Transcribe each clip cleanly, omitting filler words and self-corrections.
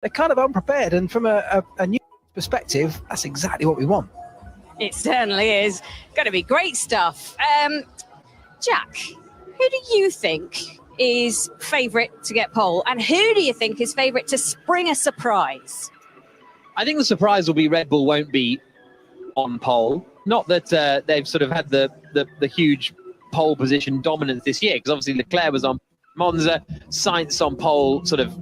they're kind of unprepared. And from a new perspective, that's exactly what we want. It certainly is. Going to be great stuff. Jack, who do you think is favourite to get pole? And who do you think is favourite to spring a surprise? I think the surprise will be Red Bull won't be on pole. Not that they've sort of had the huge pole position dominance this year, because obviously Leclerc was on Monza, Sainz on pole sort of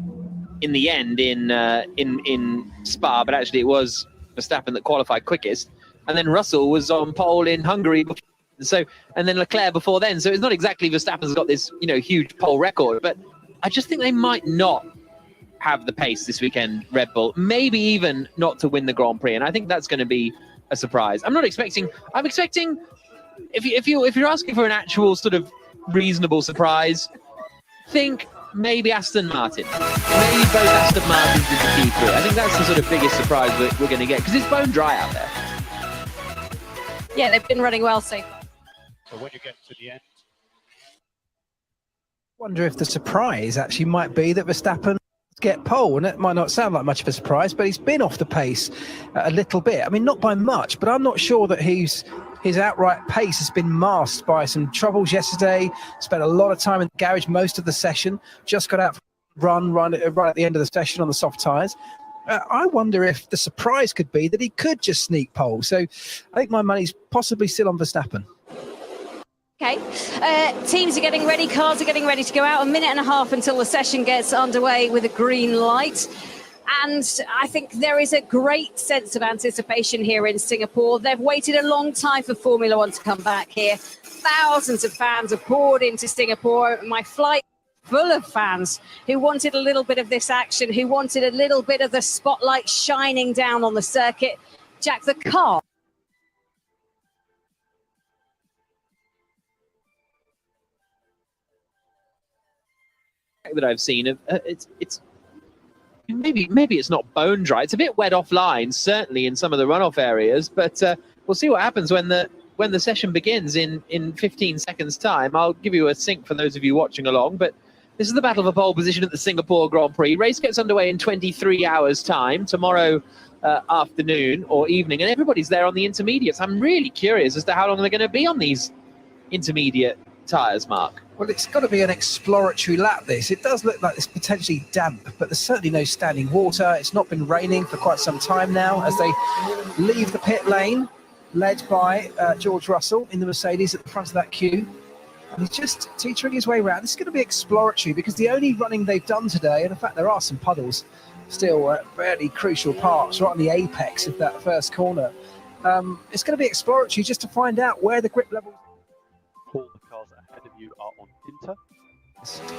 in the end in Spa, but actually it was Verstappen that qualified quickest. And then Russell was on pole in Hungary. So, and then Leclerc before then. So it's not exactly Verstappen's got this, huge pole record, but I just think they might not have the pace this weekend, Red Bull, maybe even not to win the Grand Prix. And I think that's going to be a surprise. I'm expecting, if you're asking for an actual sort of reasonable surprise, think maybe Aston Martin. Maybe both Aston Martins in the Q3. I think that's the sort of biggest surprise we're going to get, because it's bone dry out there. Yeah, they've been running well so far. So when you get to the end, I wonder if the surprise actually might be that Verstappen get pole, and it might not sound like much of a surprise, but he's been off the pace a little bit. I mean, not by much, but I'm not sure that his outright pace has been masked by some troubles yesterday. Spent a lot of time in the garage most of the session, just got out for a run right at the end of the session on the soft tyres. I wonder if the surprise could be that he could just sneak pole. So I think my money's possibly still on Verstappen. Okay, teams are getting ready, cars are getting ready to go out. 1.5 minutes until the session gets underway with a green light. And I think there is a great sense of anticipation here in Singapore. They've waited a long time for Formula One to come back here. Thousands of fans have poured into Singapore. My flight full of fans who wanted a little bit of this action, who wanted a little bit of the spotlight shining down on the circuit. Jack, the car that I've seen, it's maybe it's not bone dry. It's a bit wet offline, certainly in some of the runoff areas, but we'll see what happens when the session begins in 15 seconds time. I'll give you a sync for those of you watching along, but this is the battle for pole position at the Singapore Grand Prix. Race gets underway in 23 hours time tomorrow afternoon or evening, and everybody's there on the intermediates. I'm really curious as to how long they're going to be on these intermediate tyres, Mark. Well, it's got to be an exploratory lap, this. It does look like it's potentially damp, but there's certainly no standing water. It's not been raining for quite some time now as they leave the pit lane, led by George Russell in the Mercedes at the front of that queue. And he's just teetering his way around. This is going to be exploratory because the only running they've done today, and in fact there are some puddles still at fairly crucial parts right on the apex of that first corner. It's going to be exploratory just to find out where the grip level. all the cars ahead of you are on Inter.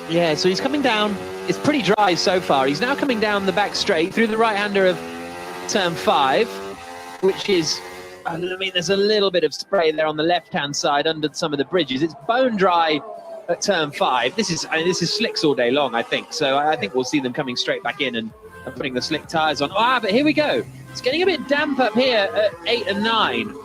Yeah, so he's coming down. It's pretty dry so far. He's now coming down the back straight through the right-hander of turn 5, which is, I mean, there's a little bit of spray there on the left-hand side under some of the bridges. It's bone dry at turn 5. This is slicks all day long, I think. So I think we'll see them coming straight back in and putting the slick tyres on. But here we go. It's getting a bit damp up here at 8 and 9.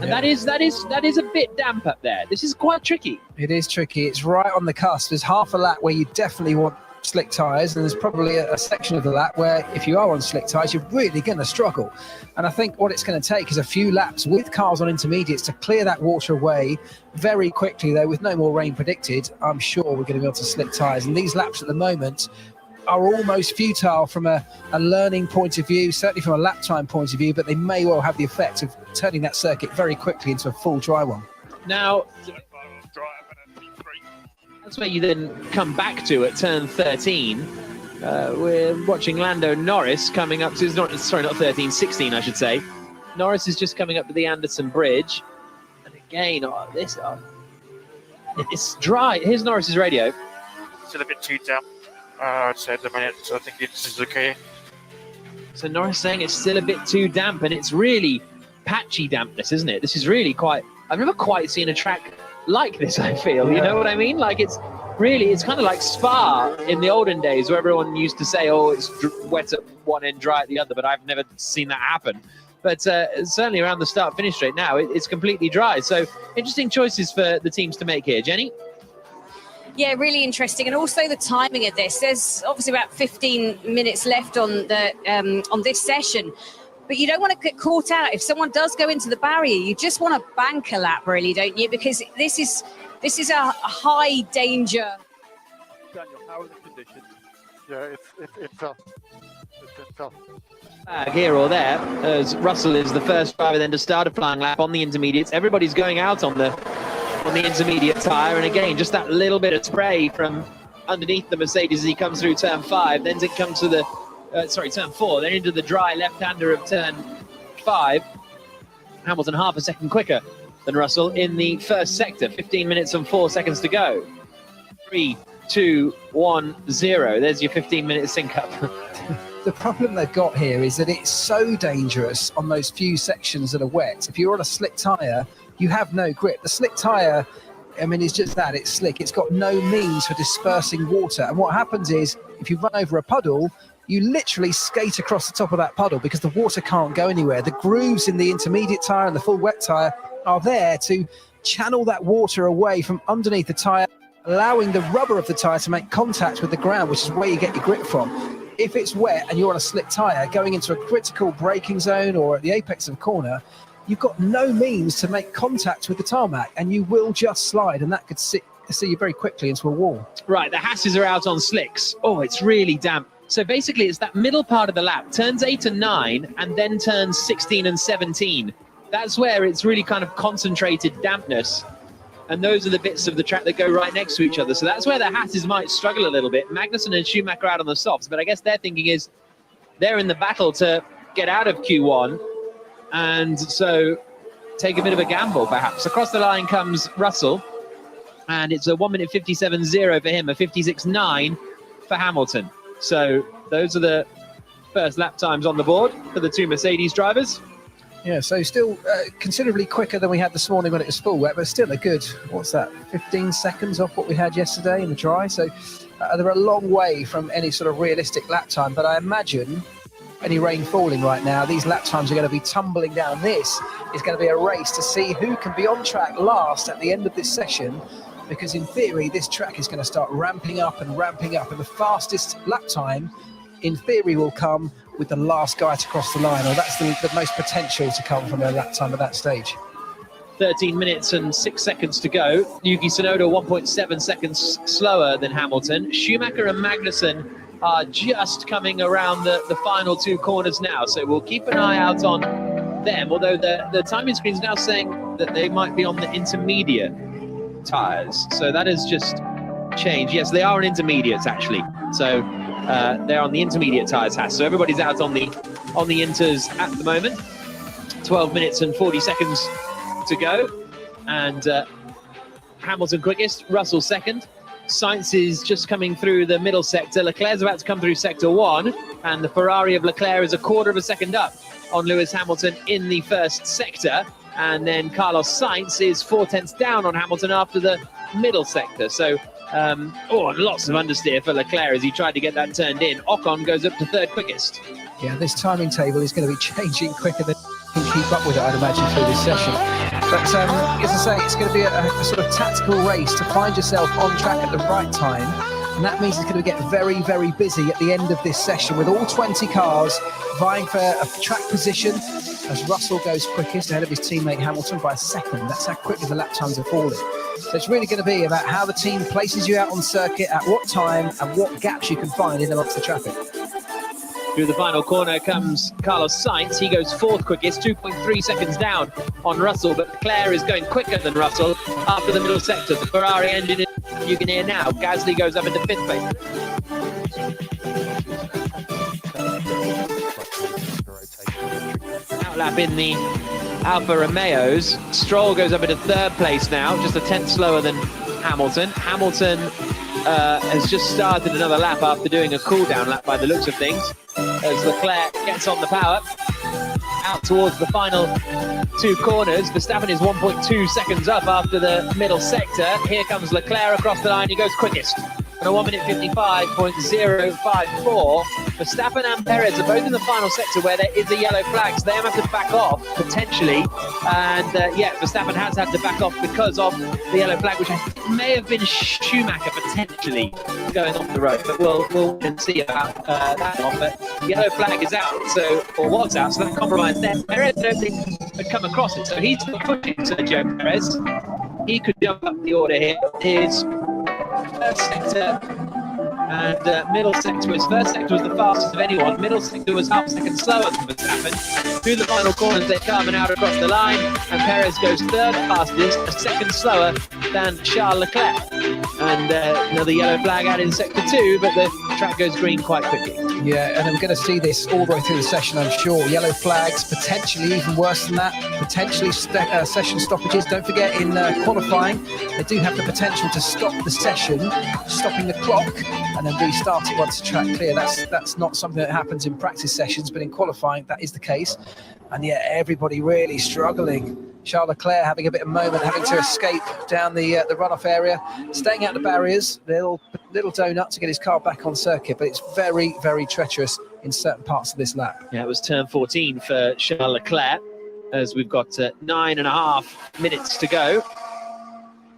And that is a bit damp up there. This is quite tricky. It is tricky. It's right on the cusp. There's half a lap where you definitely want slick tyres, and there's probably a section of the lap where if you are on slick tyres, you're really going to struggle. And I think what it's going to take is a few laps with cars on intermediates to clear that water away very quickly, though, with no more rain predicted. I'm sure we're going to be able to slick tyres. And these laps at the moment are almost futile from a learning point of view, certainly from a lap time point of view, but they may well have the effect of turning that circuit very quickly into a full dry one. Now, that's where you then come back to at turn 13. We're watching Lando Norris coming up to, not 13, 16, I should say. Norris is just coming up to the Anderson Bridge. And again, it's dry. Here's Norris's radio. Still a bit too damp. I'd say at the minute, so I think this is okay. So Norris saying it's still a bit too damp, and it's really patchy dampness, isn't it? This is really quite, I've never quite seen a track like this, I feel. You know what I mean? Like it's kind of like Spa in the olden days where everyone used to say, oh, it's wet at one end, dry at the other, but I've never seen that happen. But certainly around the start-finish straight now, it's completely dry. So interesting choices for the teams to make here. Jenny? Yeah, really interesting, and also the timing of this. There's obviously about 15 minutes left on this session, but you don't want to get caught out. If someone does go into the barrier, you just want to bank a lap, really, don't you? Because this is a high danger. Daniel, how are the conditions? Yeah, it's tough. It's tough. Here or there, as Russell is the first driver then to start a flying lap on the intermediates. Everybody's going out on the intermediate tyre, and again, just that little bit of spray from underneath the Mercedes as he comes through turn 5. Then it comes to the turn 4, then into the dry left-hander of turn 5. Hamilton half a second quicker than Russell in the first sector. 15 minutes and 4 seconds to go. 3, 2, 1, 0. There's your 15-minute sync-up. The problem they've got here is that it's so dangerous on those few sections that are wet. If you're on a slick tyre, you have no grip. The slick tyre, I mean, it's just that, it's slick. It's got no means for dispersing water. And what happens is, if you run over a puddle, you literally skate across the top of that puddle because the water can't go anywhere. The grooves in the intermediate tyre and the full wet tyre are there to channel that water away from underneath the tyre, allowing the rubber of the tyre to make contact with the ground, which is where you get your grip from. If it's wet and you're on a slick tyre going into a critical braking zone or at the apex of a corner, you've got no means to make contact with the tarmac and you will just slide, and that could see you very quickly into a wall. Right, the Hasses are out on slicks. Oh, it's really damp. So basically it's that middle part of the lap, turns 8 and 9, and then turns 16 and 17. That's where it's really kind of concentrated dampness. And those are the bits of the track that go right next to each other. So that's where the Hasses might struggle a little bit. Magnussen and Schumacher out on the softs, but I guess their thinking is they're in the battle to get out of Q1, and so take a bit of a gamble, perhaps. Across the line comes Russell, and it's a 1:57.0 for him, a 56.9 for Hamilton. So those are the first lap times on the board for the two Mercedes drivers. Yeah, so still considerably quicker than we had this morning when it was full wet, but still a good, 15 seconds off what we had yesterday in the dry. So they're a long way from any sort of realistic lap time, but I imagine any rain falling right now, these lap times are going to be tumbling down. This is going to be a race to see who can be on track last at the end of this session, because in theory, this track is going to start ramping up, and the fastest lap time, in theory, will come with the last guy to cross the line, or that's the most potential to come from a lap time at that stage. 13 minutes and 6 seconds to go. Yuki Tsunoda 1.7 seconds slower than Hamilton. Schumacher and Magnussen are just coming around the final two corners now, so we'll keep an eye out on them, although the timing screen is now saying that they might be on the intermediate tyres, so that has just changed. Yes, they are on intermediates actually, so they're on the intermediate tyres, so everybody's out on the inters at the moment. 12 minutes and 40 seconds to go, and Hamilton quickest, Russell second. Sainz is just coming through the middle sector. Leclerc's about to come through sector 1, and the Ferrari of Leclerc is a quarter of a second up on Lewis Hamilton in the first sector, and then Carlos Sainz is 4 tenths down on Hamilton after the middle sector. So lots of understeer for Leclerc as he tried to get that turned in. Ocon goes up to third quickest. Yeah, this timing table is going to be changing quicker than you can keep up with it, I'd imagine, through this session. But as I say, it's going to be a sort of tactical race to find yourself on track at the right time. And that means it's going to get very, very busy at the end of this session, with all 20 cars vying for a track position, as Russell goes quickest ahead of his teammate Hamilton by a second. That's how quickly the lap times are falling. So it's really going to be about how the team places you out on circuit, at what time, and what gaps you can find in amongst the traffic. Through the final corner comes Carlos Sainz. He goes fourth quickest, 2.3 seconds down on Russell, but Leclerc is going quicker than Russell after the middle sector. The Ferrari engine, you can hear now. Gasly goes up into fifth place. Outlap in the Alfa Romeos. Stroll goes up into third place now, just a tenth slower than Hamilton. Hamilton has just started another lap after doing a cool-down lap by the looks of things, as Leclerc gets on the power out towards the final two corners. Verstappen is 1.2 seconds up after the middle sector. Here comes Leclerc across the line. He goes quickest on a 1:55.054. Verstappen and Perez are both in the final sector where there is a yellow flag, so they have to back off potentially. And yeah, Verstappen has had to back off because of the yellow flag, which I think may have been Schumacher potentially going off the road. But we'll wait and see about that one. But yellow flag is out, so or was out, so that compromised there. Perez, I don't think, had come across it, so he's still pushing Sergio Perez. He could jump up the order here. His first sector and middle sector. His first sector was the fastest of anyone. Middle sector was half a second slower than Verstappen. Through the final corners they come and out across the line, and Perez goes third fastest, a second slower than Charles Leclerc. And another yellow flag out in sector 2, but the track goes green quite quickly. Yeah, and we're going to see this all the way through the session, I'm sure. Yellow flags, potentially even worse than that, potentially session stoppages. Don't forget, in qualifying, they do have the potential to stop the session, stopping the clock, and then restart it once the track clear. That's not something that happens in practice sessions, but in qualifying, that is the case. And yeah, everybody really struggling. Charles Leclerc having a bit of a moment, having to escape down the runoff area, staying out the barriers, little donut to get his car back on circuit, but it's very, very treacherous in certain parts of this lap. Yeah, it was turn 14 for Charles Leclerc, as we've got 9.5 minutes to go.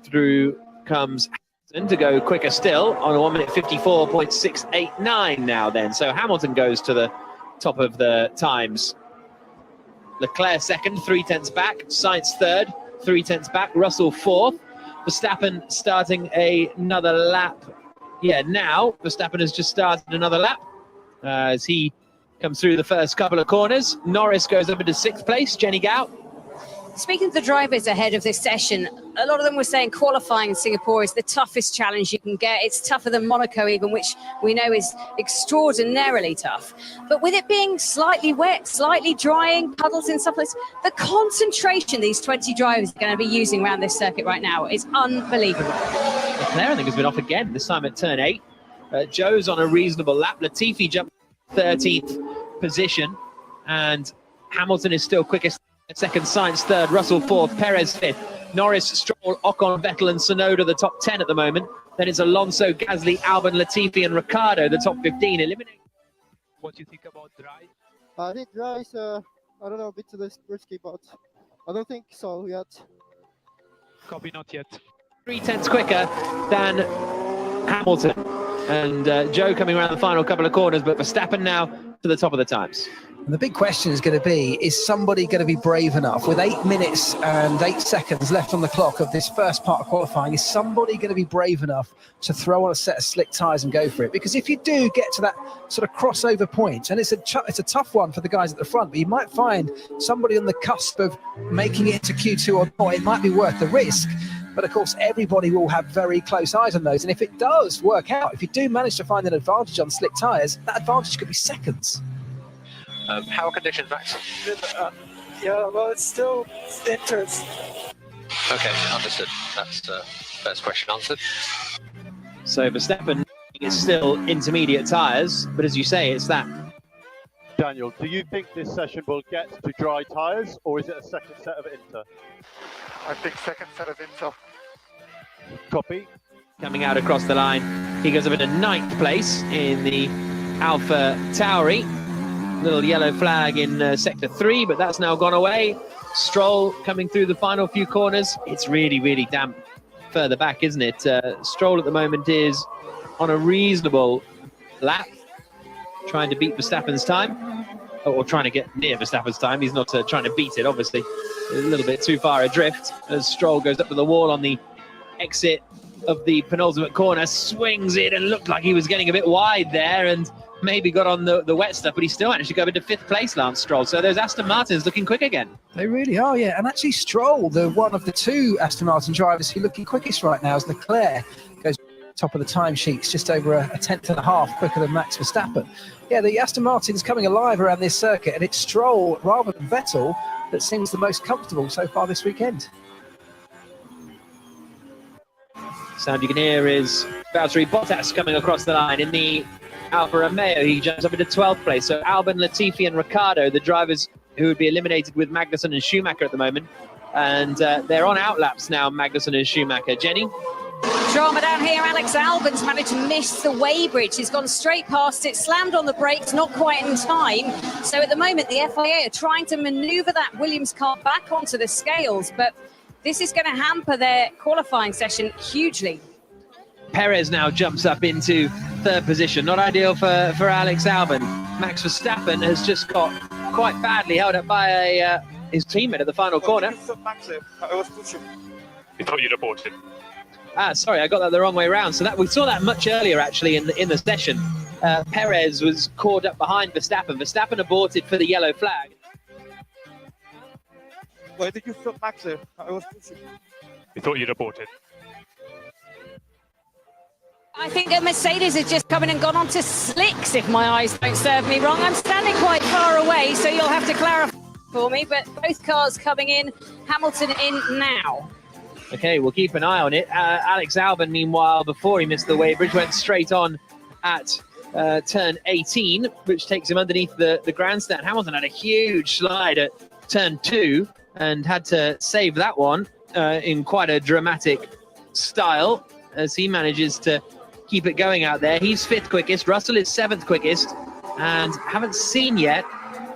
Through comes Hamilton to go quicker still on a 1 minute 54.689 now then. So Hamilton goes to the top of the times. Leclerc second, 0.3 back. Sainz third, 0.3 back. Russell fourth. Verstappen starting another lap. Yeah, now Verstappen has just started another lap as he comes through the first couple of corners. Norris goes up into 6th place. Jenny Gow. Speaking of the drivers ahead of this session, a lot of them were saying qualifying in Singapore is the toughest challenge you can get. It's tougher than Monaco even, which we know is extraordinarily tough. But with it being slightly wet, slightly drying, puddles in some places, the concentration these 20 drivers are going to be using around this circuit right now is unbelievable. Leclerc, I think, has been off again, this time at turn 8. Joe's on a reasonable lap. Latifi jumped 13th position, and Hamilton is still quickest. Second, Sainz third, Russell fourth, Perez fifth, Norris, Stroll, Ocon, Vettel and Tsunoda the top 10 at the moment. Then it's Alonso, Gasly, Albon, Latifi and Ricciardo the top 15. Eliminate. What do you think about dry? I think dry is, I don't know, a bit risky, but I don't think so yet. Copy, not yet. 0.3 quicker than Hamilton. And Joe coming around the final couple of corners, but Verstappen now to the top of the times. And the big question is going to be, is somebody going to be brave enough with 8 minutes and 8 seconds left on the clock of this first part of qualifying? Is somebody going to be brave enough to throw on a set of slick tyres and go for it? Because if you do get to that sort of crossover point, and it's a tough one for the guys at the front, but you might find somebody on the cusp of making it into Q2 or not, it might be worth the risk. But of course, everybody will have very close eyes on those. And if it does work out, if you do manage to find an advantage on slick tyres, that advantage could be seconds. How are conditions, Max? Yeah, well, it's still interesting. Okay, understood. That's first question answered. So Verstappen is still intermediate tyres, but as you say, it's that. Daniel, do you think this session will get to dry tyres, or is it a second set of Inter? I think second set of Inter. Copy. Coming out across the line, he goes up into 9th place in the Alpha Tauri. Little yellow flag in sector 3, but that's now gone away. Stroll coming through the final few corners. It's really, really damp further back, isn't it? Stroll at the moment is on a reasonable lap, trying to beat Verstappen's time, or trying to get near Verstappen's time. He's not trying to beat it, obviously. A little bit too far adrift as Stroll goes up to the wall on the exit of the penultimate corner, swings it and looked like he was getting a bit wide there and maybe got on the wet stuff, but he still managed to go into 5th place, Lance Stroll. So those Aston Martins looking quick again. They really are, yeah. And actually Stroll, the one of the 2 Aston Martin drivers who looking quickest right now, is Leclerc, goes top of the timesheets, just over a 10.5 quicker than Max Verstappen. Yeah, the Aston Martin's coming alive around this circuit, and it's Stroll rather than Vettel that seems the most comfortable so far this weekend. Sound you can hear is Valtteri Bottas coming across the line in the Alfa Romeo. He jumps up into 12th place. So Albon, Latifi and Ricciardo, the drivers who would be eliminated with Magnussen and Schumacher at the moment. And they're on outlaps now, Magnussen and Schumacher. Jenny? Drama down here. Alex Albon's managed to miss the weighbridge. He's gone straight past it, slammed on the brakes, not quite in time. So at the moment, the FIA are trying to manoeuvre that Williams car back onto the scales, but this is going to hamper their qualifying session hugely. Perez now jumps up into third position. Not ideal for Alex Albon. Max Verstappen has just got quite badly held up by his teammate at the final corner. I was pushing. You thought you'd abort it. Sorry, I got that the wrong way around. So that we saw that much earlier, actually, in the session. Perez was caught up behind Verstappen. Verstappen aborted for the yellow flag. Why did you stop Max there? I was pushing. You thought you'd abort it. I think a Mercedes has just come in and gone on to slicks, if my eyes don't serve me wrong. I'm standing quite far away, so you'll have to clarify for me, but both cars coming in, Hamilton in now. Okay, we'll keep an eye on it. Alex Albon, meanwhile, before he missed the weighbridge, went straight on at turn 18, which takes him underneath the grandstand. Hamilton had a huge slide at turn 2 and had to save that one in quite a dramatic style as he manages to keep it going out there. He's 5th quickest. Russell is 7th quickest, and haven't seen yet.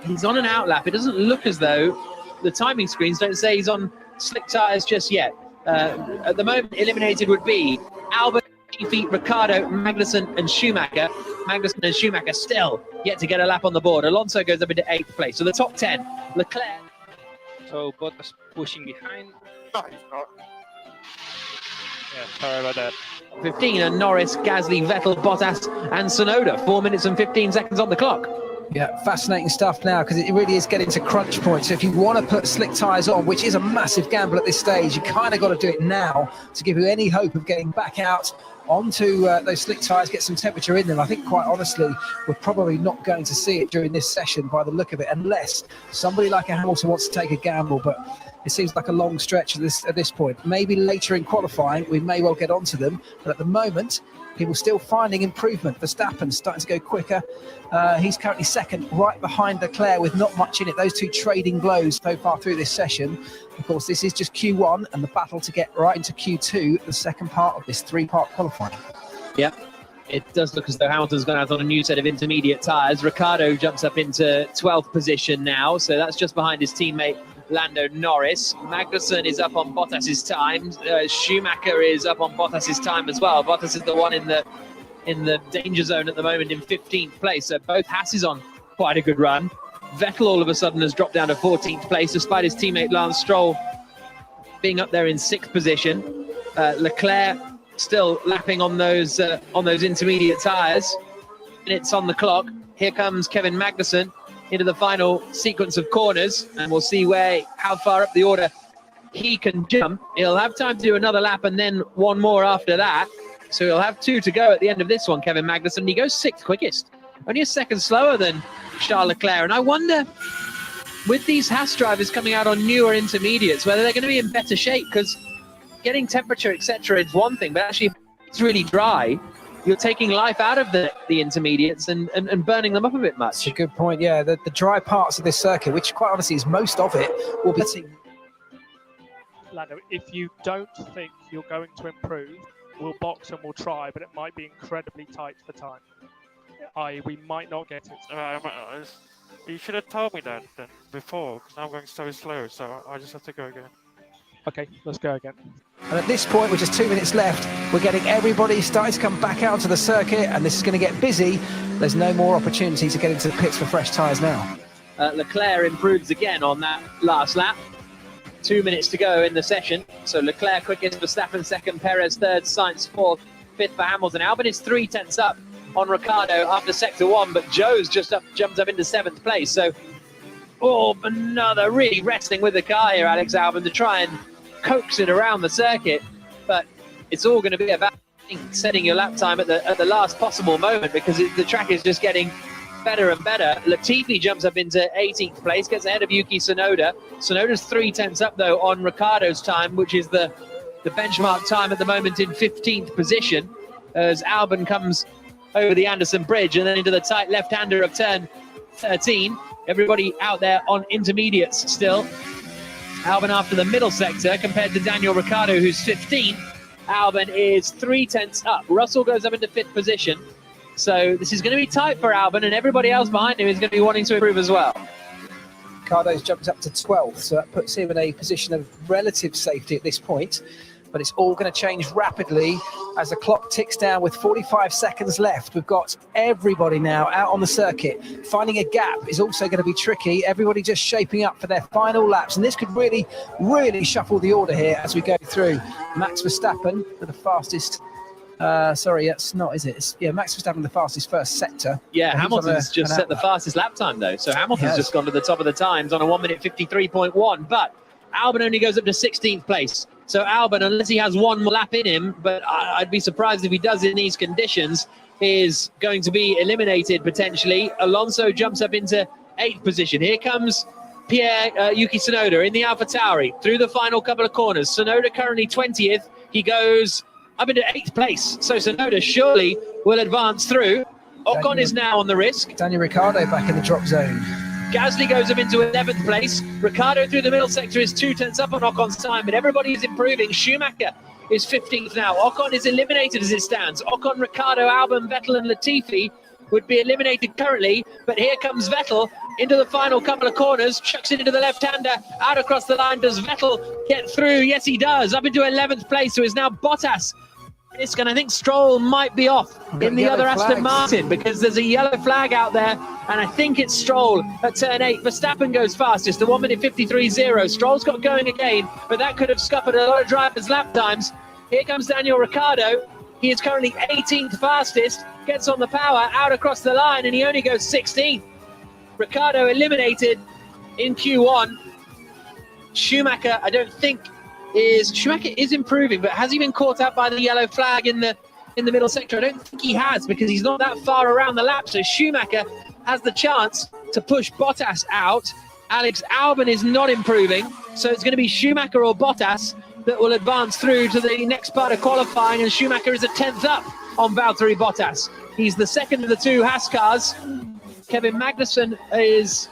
He's on an outlap. It doesn't look as though the timing screens don't say he's on slick tyres just yet. At the moment, eliminated would be Albon, Latifi, Ricciardo, Magnussen and Schumacher. Magnussen and Schumacher still yet to get a lap on the board. Alonso goes up into 8th place. So the top 10, Leclerc. So Bottas pushing behind. No, he's not. Yeah, sorry about that. 15 and Norris, Gasly, Vettel, Bottas and Tsunoda. 4 minutes and 15 seconds on the clock. Yeah, fascinating stuff now, because it really is getting to crunch points. So if you want to put slick tyres on, which is a massive gamble at this stage, you kind of got to do it now to give you any hope of getting back out onto those slick tyres, get some temperature in them. I think, quite honestly, we're probably not going to see it during this session by the look of it, unless somebody like a Hamilton wants to take a gamble. But it seems like a long stretch at this point. Maybe later in qualifying, we may well get onto them. But at the moment, people still finding improvement. Verstappen starting to go quicker. He's currently 2nd, right behind Leclerc with not much in it. Those two trading blows so far through this session. Of course, this is just Q1 and the battle to get right into Q2, the second part of this 3-part qualifying. Yeah, it does look as though Hamilton's gone out on a new set of intermediate tyres. Ricciardo jumps up into 12th position now, so that's just behind his teammate Lando Norris. Magnussen is up on Bottas's time. Schumacher is up on Bottas's time as well. Bottas is the one in the danger zone at the moment in 15th place. So both Haas is on quite a good run. Vettel all of a sudden has dropped down to 14th place, despite his teammate Lance Stroll being up there in 6th position. Leclerc still lapping on those intermediate tyres. Minutes on the clock. Here comes Kevin Magnussen into the final sequence of corners, and we'll see how far up the order he can jump. He'll have time to do another lap and then one more after that. So he'll have 2 to go at the end of this one, Kevin Magnussen. He goes 6th quickest, only a second slower than Charles Leclerc. And I wonder, with these Haas drivers coming out on newer intermediates, whether they're going to be in better shape, because getting temperature, etc. is one thing, but actually it's really dry. You're taking life out of the intermediates and burning them up a bit much. That's a good point, yeah. The dry parts of this circuit, which quite honestly is most of it, will be... Lando, if you don't think you're going to improve, we'll box and we'll try, but it might be incredibly tight for time. We might not get it. You should have told me that then before, because I'm going so slow, so I just have to go again. Okay, let's go again. And at this point, with just 2 minutes left, we're getting everybody starting to come back out to the circuit, and this is going to get busy. There's no more opportunity to get into the pits for fresh tyres now. Leclerc improves again on that last lap. 2 minutes to go in the session. So Leclerc quickest, Verstappen 2nd, Perez 3rd, Sainz 4th, 5th for Hamilton. Albon is 3 tenths up on Ricciardo after sector 1, but Joe's just jumped up into 7th place. So, another really wrestling with the car here, Alex Albon, to try and coax it around the circuit. But it's all going to be about setting your lap time at the last possible moment, because the track is just getting better and better. Latifi jumps up into 18th place, gets ahead of Yuki Tsunoda. Tsunoda's 3 tenths up, though, on Ricciardo's time, which is the benchmark time at the moment in 15th position, as Albon comes over the Anderson Bridge and then into the tight left-hander of turn 13. Everybody out there on intermediates still. Albon after the middle sector compared to Daniel Ricciardo, who's 15th. Albon is 3/10 up. Russell goes up into 5th position. So this is going to be tight for Albon, and everybody else behind him is going to be wanting to improve as well. Ricardo's jumped up to 12th, so that puts him in a position of relative safety at this point. But it's all going to change rapidly as the clock ticks down with 45 seconds left. We've got everybody now out on the circuit. Finding a gap is also going to be tricky. Everybody just shaping up for their final laps. And this could really, really shuffle the order here as we go through. Max Verstappen for the fastest. Sorry, that's not, is it? It's, yeah, Max Verstappen the fastest first sector. Yeah, Hamilton's just set the fastest lap time, though. So Hamilton's just gone to the top of the times on a 1:53.1. But Albon only goes up to 16th place. So Albon, unless he has one more lap in him, but I'd be surprised if he does in these conditions, is going to be eliminated potentially. Alonso jumps up into 8th position. Here comes Yuki Tsunoda in the AlphaTauri through the final couple of corners. Tsunoda currently 20th. He goes up into 8th place. So Tsunoda surely will advance through. Ocon is now on the risk. Daniel Ricciardo back in the drop zone. Gasly goes up into 11th place. Ricciardo through the middle sector is 2/10 up on Ocon's time, but everybody is improving. Schumacher is 15th now. Ocon is eliminated as it stands. Ocon, Ricciardo, Albon, Vettel and Latifi would be eliminated currently, but here comes Vettel into the final couple of corners, chucks it into the left-hander, out across the line. Does Vettel get through? Yes, he does. Up into 11th place, so is now Bottas. And I think Stroll might be off in the other Aston Martin because there's a yellow flag out there, and I think it's Stroll at turn 8. Verstappen goes fastest, the 1:53.0. Stroll's got going again, but that could have scuppered a lot of drivers' lap times. Here comes Daniel Ricciardo. He is currently 18th fastest, gets on the power, out across the line, and he only goes 16th. Ricciardo eliminated in Q1. Schumacher, I don't think Schumacher is improving, but has he been caught out by the yellow flag in the middle sector? I don't think he has, because he's not that far around the lap. So Schumacher has the chance to push Bottas out. Alex Albon is not improving, so it's going to be Schumacher or Bottas that will advance through to the next part of qualifying, and Schumacher is a 10th up on Valtteri Bottas. He's the second of the two Haas cars. Kevin Magnussen is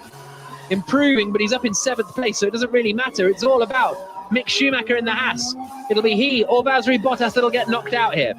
improving, but he's up in 7th place, so it doesn't really matter. It's all about Mick Schumacher in the Haas. It'll be he or Valtteri Bottas that'll get knocked out here.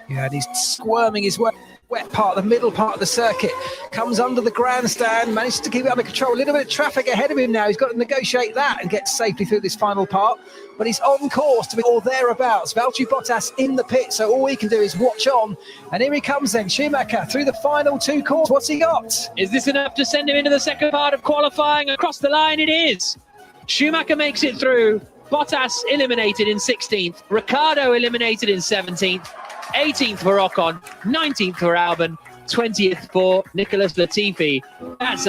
Yeah, and he's squirming his way. Wet part, the middle part of the circuit, comes under the grandstand, manages to keep it under control. A little bit of traffic ahead of him now. He's got to negotiate that and get safely through this final part. But he's on course to be or thereabouts. Valtteri Bottas in the pit, so all he can do is watch on. And here he comes then, Schumacher through the final two corners. What's he got? Is this enough to send him into the second part of qualifying? Across the line it is. Schumacher makes it through. Bottas eliminated in 16th. Ricciardo eliminated in 17th. 18th for Ocon, 19th for Albon, 20th for Nicholas Latifi. That's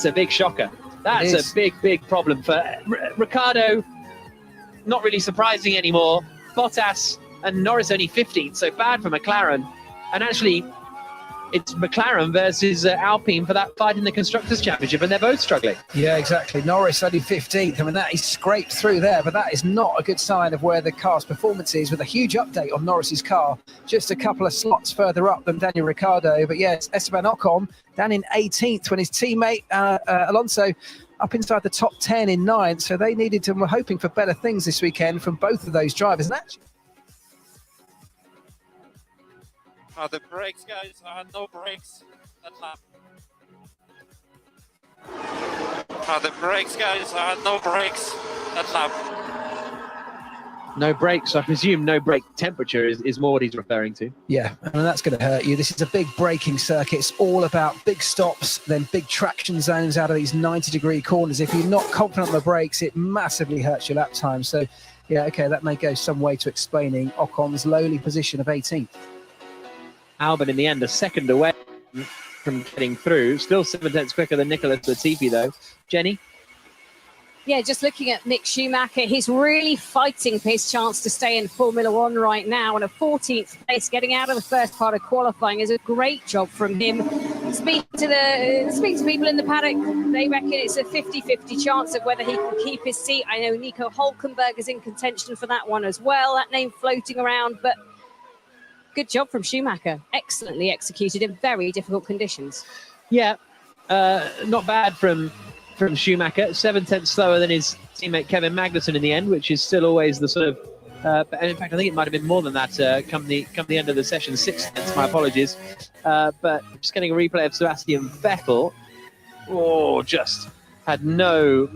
a big shocker. That's a big problem for Ricciardo. Not really surprising anymore. Bottas and Norris only 15th, so bad for McLaren. And actually, it's McLaren versus Alpine for that fight in the Constructors' Championship, and they're both struggling. Yeah, exactly. Norris only 15th. I mean, that is scraped through there, but that is not a good sign of where the car's performance is, with a huge update on Norris's car, just a couple of slots further up than Daniel Ricciardo. But yeah, it's Esteban Ocon down in 18th when his teammate Alonso up inside the top 10 in 9th. So they needed to, were hoping for better things this weekend from both of those drivers. And actually, the brakes, guys. No brakes. That lap. The brakes, guys. No brakes. That lap. No brakes. I presume no brake temperature is more what he's referring to. Yeah, and that's going to hurt you. This is a big braking circuit. It's all about big stops, then big traction zones out of these 90-degree corners. If you're not confident on the brakes, it massively hurts your lap time. So, yeah, okay, that may go some way to explaining Ocon's lowly position of 18th. Albon in the end a second away from getting through. Still 7/10 quicker than Nicholas Latifi, though. Jenny? Yeah, just looking at Mick Schumacher, he's really fighting for his chance to stay in Formula One right now. And a 14th place, getting out of the first part of qualifying, is a great job from him. Speak to people in the paddock. They reckon it's a 50-50 chance of whether he can keep his seat. I know Nico Hülkenberg is in contention for that one as well. That name floating around, but good job from Schumacher. Excellently executed in very difficult conditions. Yeah, not bad from Schumacher. 7/10 slower than his teammate Kevin Magnussen in the end, which is still always the sort of But in fact, I think it might have been more than that come the end of the session. 6 tenths, my apologies. But just getting a replay of Sebastian Vettel. Oh, just had no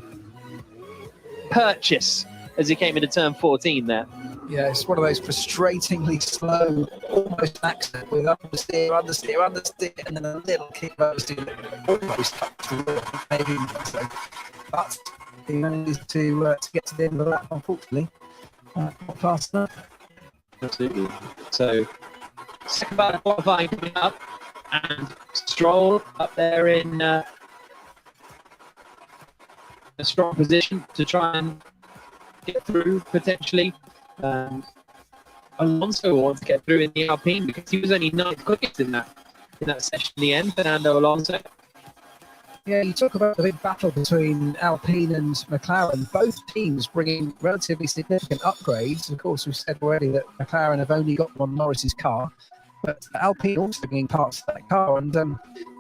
purchase as he came into turn 14 there. Yeah, it's one of those frustratingly slow, almost accident with understeer, and then a little kick of oversteer that almost up to the maybe. So, but he managed to get to the end of the lap, unfortunately. Not fast enough. Absolutely. So, second part of qualifying coming up, and Stroll up there in a strong position to try and get through potentially. Alonso wants to get through in the Alpine because he was only 9th quickest in that session in the end, Fernando Alonso. Yeah, you talk about the big battle between Alpine and McLaren. Both teams bringing relatively significant upgrades. Of course, we've said already that McLaren have only got one Norris's car, but Alpine also bringing parts of that car. And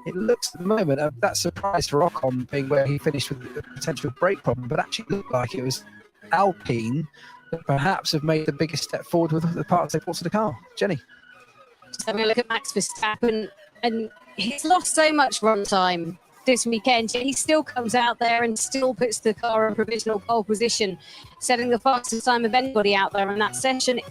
it looks at the moment, that surprise for Ocon being where he finished with a potential brake problem, but actually looked like it was Alpine that perhaps have made the biggest step forward with the parts they brought to the car. Jenny? Just having a look at Max Verstappen, and he's lost so much run time this weekend, yet he still comes out there and still puts the car in provisional pole position, setting the fastest time of anybody out there in that session.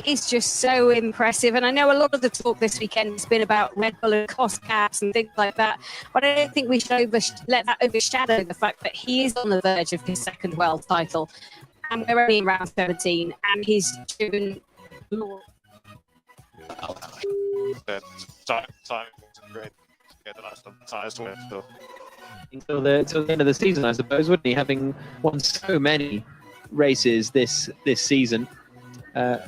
It's just so impressive. And I know a lot of the talk this weekend has been about Red Bull and cost caps and things like that, but I don't think we should let that overshadow the fact that he is on the verge of his second world title. And we're only in round 17, and he's driven. The time wasn't great. Yeah, the last tires to win. So. Until the end of the season, I suppose, wouldn't he? Having won so many races this season. We'll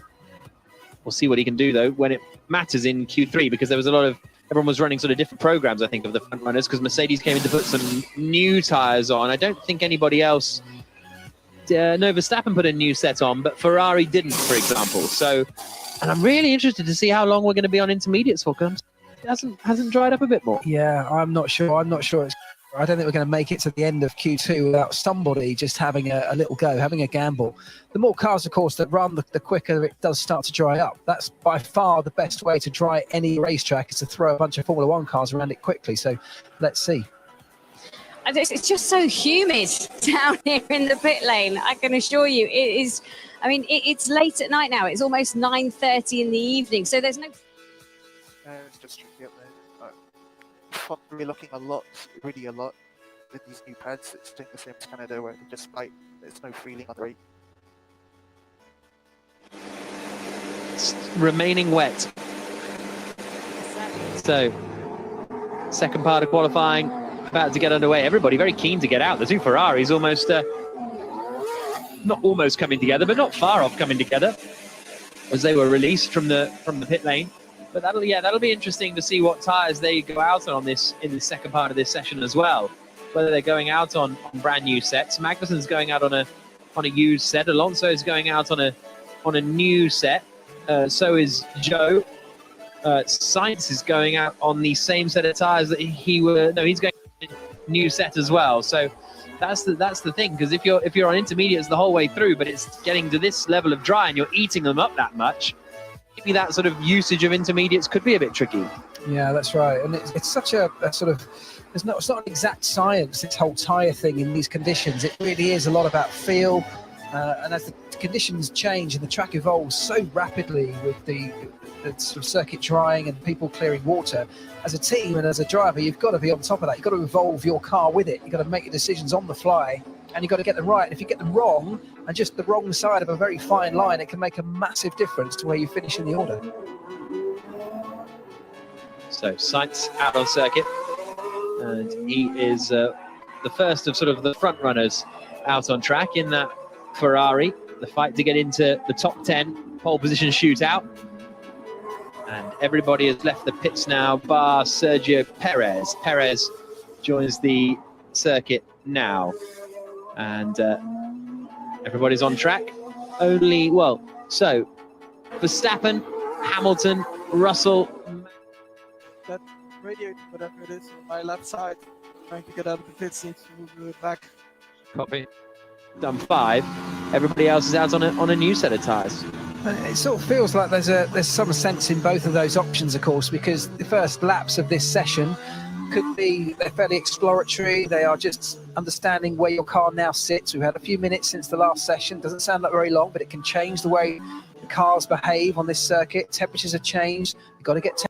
see what he can do, though, when it matters in Q3, because there was everyone was running sort of different programs, I think, of the front runners, because Mercedes came in to put some new tires on. I don't think anybody else... no, Verstappen put a new set on, but Ferrari didn't, for example. So, and I'm really interested to see how long we're going to be on intermediates for, because it hasn't dried up a bit more. Yeah, I'm not sure. I don't think we're going to make it to the end of Q2 without somebody just having a little go, having a gamble. The more cars, of course, that run, the quicker it does start to dry up. That's by far the best way to dry any racetrack, is to throw a bunch of Formula One cars around it quickly. So let's see. It's just so humid down here in the pit lane. I can assure you, it is. I mean, it's late at night now. It's almost 9:30 in the evening, so there's no. It's just tricky up there. Probably looking a lot with these new pads. It's doing the same as Canada, where there's no feeling on the rate. It's remaining wet. So, second part of qualifying about to get underway. Everybody very keen to get out. The two Ferraris almost, not almost coming together, but not far off coming together as they were released from the pit lane. But that'll be interesting to see what tyres they go out on this in the second part of this session as well. Whether they're going out on brand new sets. Magnussen's going out on a used set. Alonso is going out on a new set. So is Joe. Sainz is going out on the same set of tyres that he's going on a new set as well. So that's the thing, because if you're on intermediates the whole way through, but it's getting to this level of dry and you're eating them up that much, maybe that sort of usage of intermediates could be a bit tricky. Yeah, that's right. And it's such a sort of, it's not an exact science, this whole tyre thing in these conditions. It really is a lot about feel. And as the conditions change and the track evolves so rapidly with the sort of circuit drying and people clearing water, as a team and as a driver, you've got to be on top of that. You've got to evolve your car with it. You've got to make your decisions on the fly, and you've got to get them right. And if you get them wrong, and just the wrong side of a very fine line, it can make a massive difference to where you finish in the order. So Sainz out on circuit, and he is the first of sort of the front runners out on track in that Ferrari. The fight to get into the top 10 pole position shootout, and everybody has left the pits now bar Sergio Perez. Perez joins the circuit now, and everybody's on track. So Verstappen, Hamilton, Russell. That radiator, whatever it is, on my left side, trying to get out of the pits, needs to move back. Copy. done 5. Everybody else is out on a new set of tyres. It sort of feels like there's some sense in both of those options, of course, because the first laps of this session they're fairly exploratory. They are just understanding where your car now sits. We've had a few minutes since the last session. Doesn't sound like very long, but it can change the way the cars behave on this circuit. Temperatures have changed. You've got to get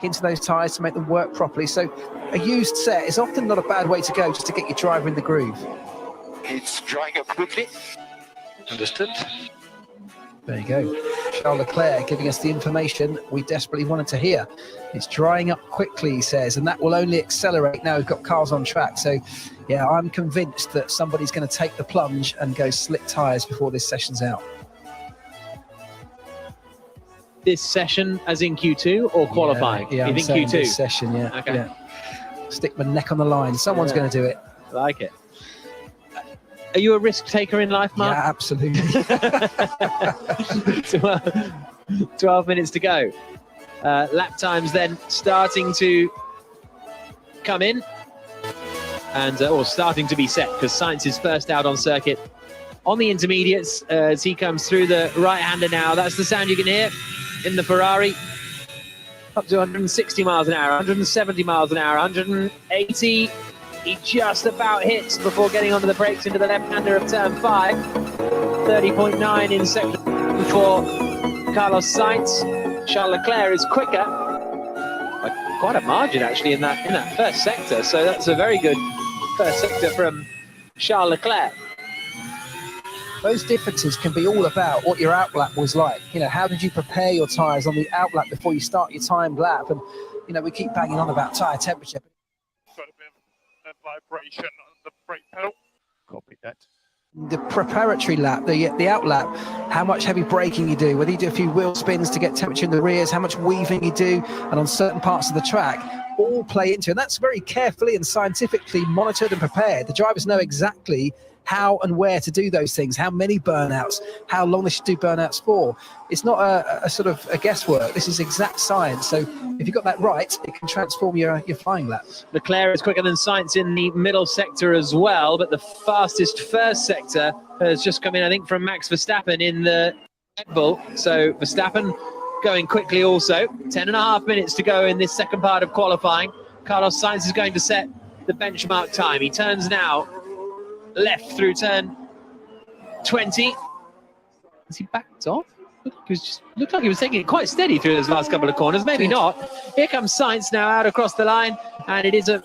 into those tyres to make them work properly. So a used set is often not a bad way to go just to get your driver in the groove. It's drying up quickly. Understood. There you go. Charles Leclerc giving us the information we desperately wanted to hear. It's drying up quickly, he says, and that will only accelerate now we've got cars on track. So, yeah, I'm convinced that somebody's going to take the plunge and go slick tyres before this session's out. This session, as in Q2 or qualifying? Yeah, you I'm think saying Q2? this session, yeah. Okay. Yeah. Stick my neck on the line. Someone's going to do it. I like it. Are you a risk taker in life, Mark? Yeah, absolutely. 12 minutes to go. Lap times then starting to come in and or starting to be set, because Sainz is first out on circuit on the intermediates as he comes through the right-hander now. That's the sound you can hear in the Ferrari. Up to 160 miles an hour, 170 miles an hour, 180. He just about hits before getting onto the brakes into the left-hander of turn 5. 30.9 in sector for Carlos Sainz. Charles Leclerc is quicker by quite a margin actually in that first sector. So that's a very good first sector from Charles Leclerc. Those differences can be all about what your outlap was like. You know, how did you prepare your tyres on the outlap before you start your timed lap? And, you know, we keep banging on about tyre temperature. Got a bit of vibration on the brake pedal. Copy that. The preparatory lap, the outlap, how much heavy braking you do, whether you do a few wheel spins to get temperature in the rears, how much weaving you do, and on certain parts of the track, all play into it. And that's very carefully and scientifically monitored and prepared. The drivers know exactly how and where to do those things, how many burnouts, how long they should do burnouts for. It's not a sort of a guesswork. This is exact science. So if you got that right, it can transform your flying lap. Leclerc is quicker than Sainz in the middle sector as well, but the fastest first sector has just come in, I think, from Max Verstappen in the Red Bull. So Verstappen going quickly also. 10.5 minutes to go in this second part of qualifying. Carlos Sainz is going to set the benchmark time. He turns now left through turn 20. Has he backed off? Looked like he was taking it quite steady through those last couple of corners. Maybe not. Here comes Sainz now out across the line, and it is I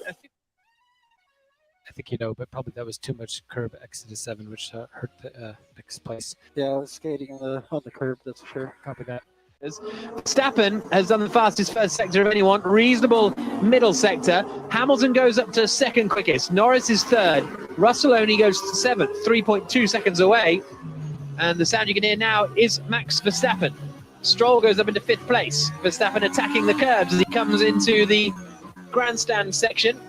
think you know, but probably that was too much curb exit 7, which hurt the next place. Yeah, I was skating on the curb, that's for sure. Copy that. Verstappen has done the fastest first sector of anyone. Reasonable middle sector. Hamilton goes up to second quickest. Norris is third. Russell only goes to seventh, 3.2 seconds away. And the sound you can hear now is Max Verstappen. Stroll goes up into fifth place. Verstappen attacking the curbs as he comes into the grandstand section.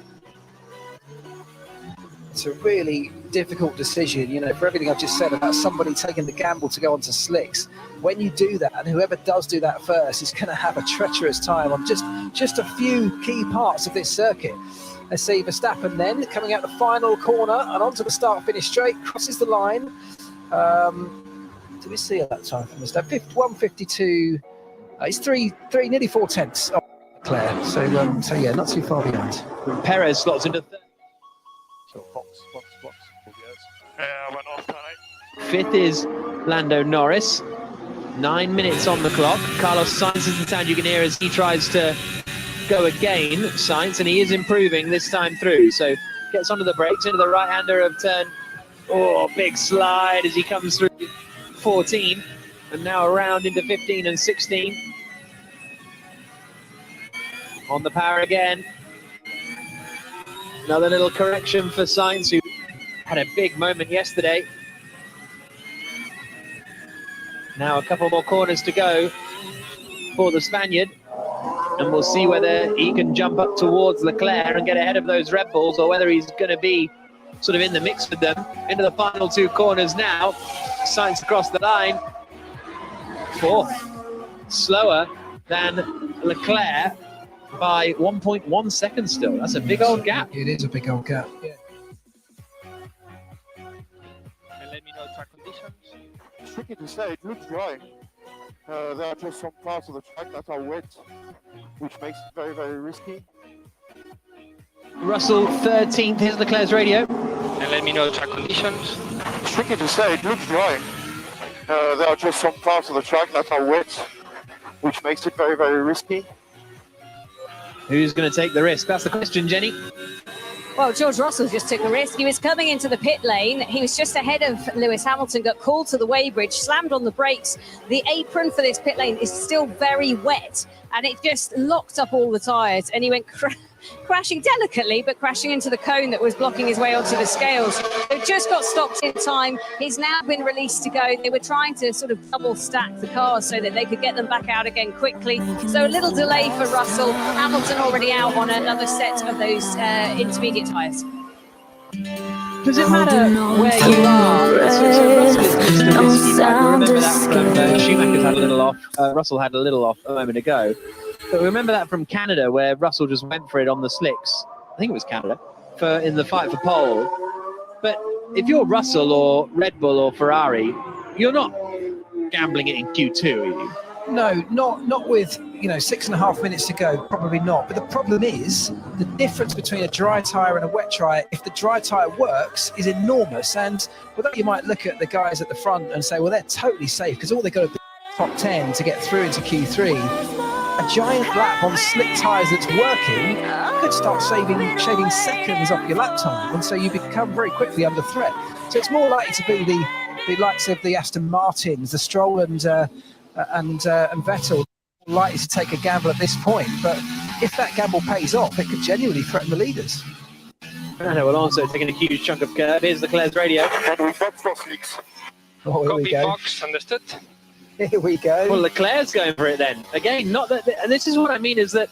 It's a really difficult decision, you know, for everything I've just said about somebody taking the gamble to go onto slicks. When you do that, and whoever does do that first is going to have a treacherous time on just a few key parts of this circuit. Let's see Verstappen then coming out the final corner and onto the start-finish straight, crosses the line. Do we see that time from Verstappen? 1:52. It's nearly 4 tenths of Leclerc. So yeah, not too far behind. Perez slots into third. So box. Went off tonight. Fifth is Lando Norris. 9 minutes on the clock. Carlos Sainz is the sound you can hear as he tries to go again, Sainz, and he is improving this time through. So gets onto the brakes, into the right-hander of turn. Oh, big slide as he comes through 14. And now around into 15 and 16. On the power again. Another little correction for Sainz, who had a big moment yesterday. Now a couple more corners to go for the Spaniard. And we'll see whether he can jump up towards Leclerc and get ahead of those Red Bulls, or whether he's going to be sort of in the mix with them. Into the final two corners now. Sainz across the line. Fourth. Slower than Leclerc by 1.1 seconds still. That's a big old gap. It is a big old gap. Yeah. And let tricky to say. It looks dry. There are just some parts of the track that are wet, which makes it very, very risky. Russell 13th, here's Leclerc's radio. And let me know the track conditions. It's tricky to say. It looks dry. There are just some parts of the track that are wet, which makes it very, very risky. Who's going to take the risk? That's the question, Jenny. Well, George Russell just took a risk. He was coming into the pit lane. He was just ahead of Lewis Hamilton, got called to the weighbridge, slammed on the brakes. The apron for this pit lane is still very wet, and it just locked up all the tyres, and he went crashing delicately, but crashing into the cone that was blocking his way onto the scales. So just got stopped in time. He's now been released to go. They were trying to sort of double stack the cars so that they could get them back out again quickly. So a little delay for Russell. Hamilton already out on another set of those intermediate tyres. Does it matter where you are? So Russell is just a risky driver. Remember that from Schumacher's had a little off. Russell had a little off a moment ago. But remember that from Canada, where Russell just went for it on the slicks. I think it was Canada, in the fight for pole. But if you're Russell or Red Bull or Ferrari, you're not gambling it in Q2, are you? No, not with 6.5 minutes to go. Probably not. But the problem is the difference between a dry tyre and a wet tyre. If the dry tyre works, is enormous. And although you might look at the guys at the front and say, well, they're totally safe because all they've got to do is top 10 to get through into Q3. A giant lap on slick tyres that's working could start shaving seconds off your lap time, and so you become very quickly under threat. So it's more likely to be the likes of the Aston Martins, the Stroll and Vettel, likely to take a gamble at this point. But if that gamble pays off, it could genuinely threaten the leaders. Fernando Alonso taking a huge chunk of curb. Here's Leclerc's radio. Oh, here we go. Box, understood. Here we go. Well, Leclerc's going for it then. Again, not that, and this is what I mean is that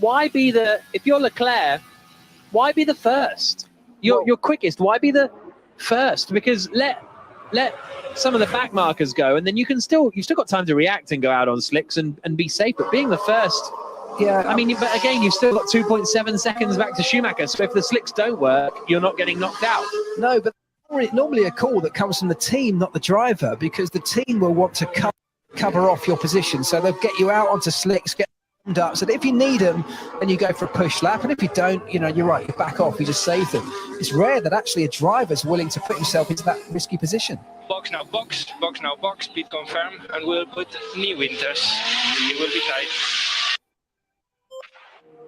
if you're Leclerc, why be the first? You're quickest. Why be the first? Because let some of the back markers go, and then you've still got time to react and go out on slicks and be safe. But being the first, yeah. I mean, but again, you've still got 2.7 seconds back to Schumacher. So if the slicks don't work, you're not getting knocked out. No, but normally a call that comes from the team, not the driver, because the team will want to cover off your position. So they'll get you out onto slicks, get warmed up, so that if you need them, then you go for a push lap. And if you don't, you're right, you back off, you just save them. It's rare that actually a driver's willing to put himself into that risky position. Box now, box now, box, speed confirm, and we'll put new winters. It will be tight.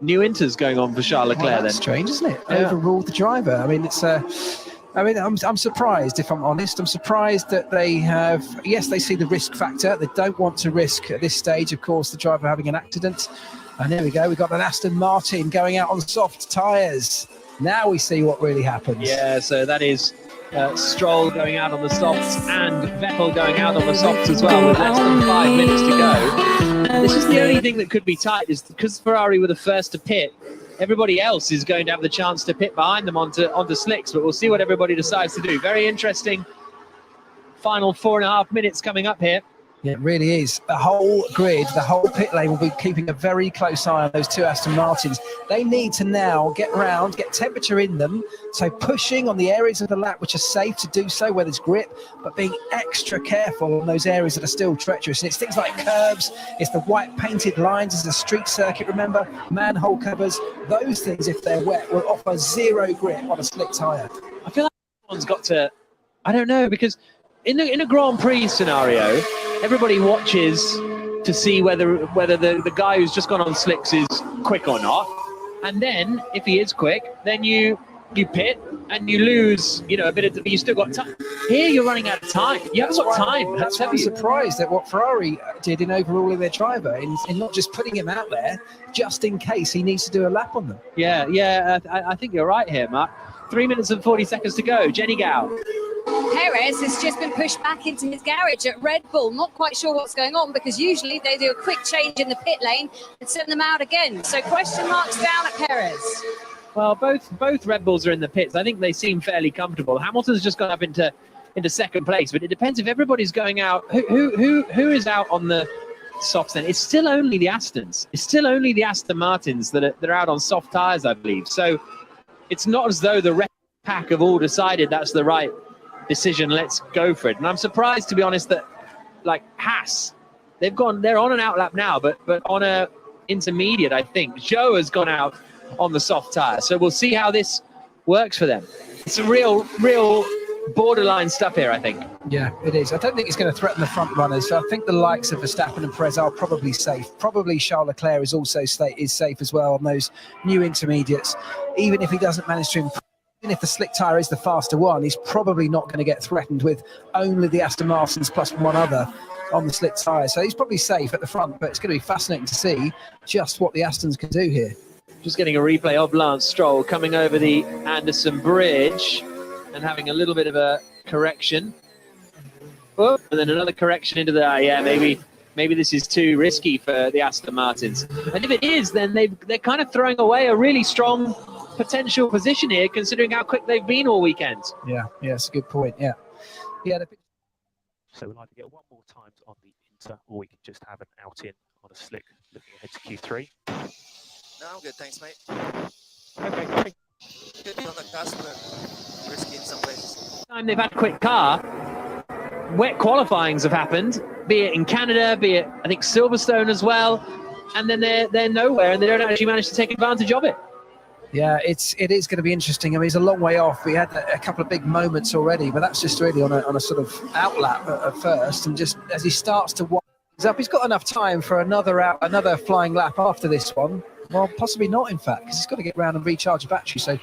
New inters going on for Charles Leclerc then. That's strange, isn't it? Yeah. Overruled the driver. I mean, I'm surprised, if I'm honest. I'm surprised that they have, yes, they see the risk factor. They don't want to risk at this stage, of course, the driver having an accident. And there we go. We've got an Aston Martin going out on soft tyres. Now we see what really happens. Yeah, so that is Stroll going out on the softs and Vettel going out on the softs as well with less than 5 minutes to go. This is the only thing that could be tight, is because Ferrari were the first to pit. Everybody else is going to have the chance to pit behind them onto slicks, but we'll see what everybody decides to do. Very interesting final 4.5 minutes coming up here. Yeah, it really is. The whole grid, the whole pit lane will be keeping a very close eye on those two Aston Martins. They need to now get round, get temperature in them, so pushing on the areas of the lap which are safe to do so, where there's grip, but being extra careful on those areas that are still treacherous. And it's things like curbs, it's the white painted lines, it's a street circuit, remember, manhole covers. Those things, if they're wet, will offer zero grip on a slick tyre. I feel like someone's got to, I don't know, because in a Grand Prix scenario, everybody watches to see whether the guy who's just gone on slicks is quick or not. And then, if he is quick, then you pit and you lose, a bit of, you still got time. Here you're running out of time. You haven't got time. That's why I'm surprised at what Ferrari did in overruling their driver, in not just putting him out there, just in case he needs to do a lap on them. Yeah, I think you're right here, Mark. 3 minutes and 40 seconds to go. Jenny Gao. Perez has just been pushed back into his garage at Red Bull. Not quite sure what's going on, because usually they do a quick change in the pit lane and send them out again. So question marks down at Perez. Well, both Red Bulls are in the pits. I think they seem fairly comfortable. Hamilton's just gone up into second place, but it depends if everybody's going out. Who is out on the softs then? It's still only the Astons. It's still only the Aston Martins that are out on soft tyres, I believe. So it's not as though the rest pack have all decided that's the right decision, let's go for it. And I'm surprised, to be honest, that like Haas, they're on an out lap now, but on a intermediate, I think. Zhou has gone out on the soft tire. So we'll see how this works for them. It's a real borderline stuff here, I think. Yeah, it is. I don't think it's going to threaten the front runners. So I think the likes of Verstappen and Perez are probably safe. Probably Charles Leclerc is also safe as well on those new intermediates. Even if he doesn't manage to improve, even if the slick tyre is the faster one, he's probably not going to get threatened with only the Aston Martins plus one other on the slick tyre. So he's probably safe at the front, but it's going to be fascinating to see just what the Astons can do here. Just getting a replay of Lance Stroll coming over the Anderson Bridge and having a little bit of a correction. Oh, and then another correction into the, yeah, maybe this is too risky for the Aston Martins. And if it is, then they're kind of throwing away a really strong potential position here, considering how quick they've been all weekend. Yeah, it's a good point, yeah. So we'll either get one more times on the Inter, or we can just have an out-in on a slick looking ahead to Q3. No, I'm good, thanks, mate. Okay. Good on the cusp, but risky in some places. Time they've had a quick car, wet qualifyings have happened, be it in Canada, be it, I think, Silverstone as well, and then they're nowhere and they don't actually manage to take advantage of it. Yeah, it is going to be interesting. I mean, it's a long way off. We had a couple of big moments already, but that's just really on a sort of outlap at first. And just as he starts to wind up, he's got enough time for another flying lap after this one. Well, possibly not, in fact, because he's got to get round and recharge the battery. So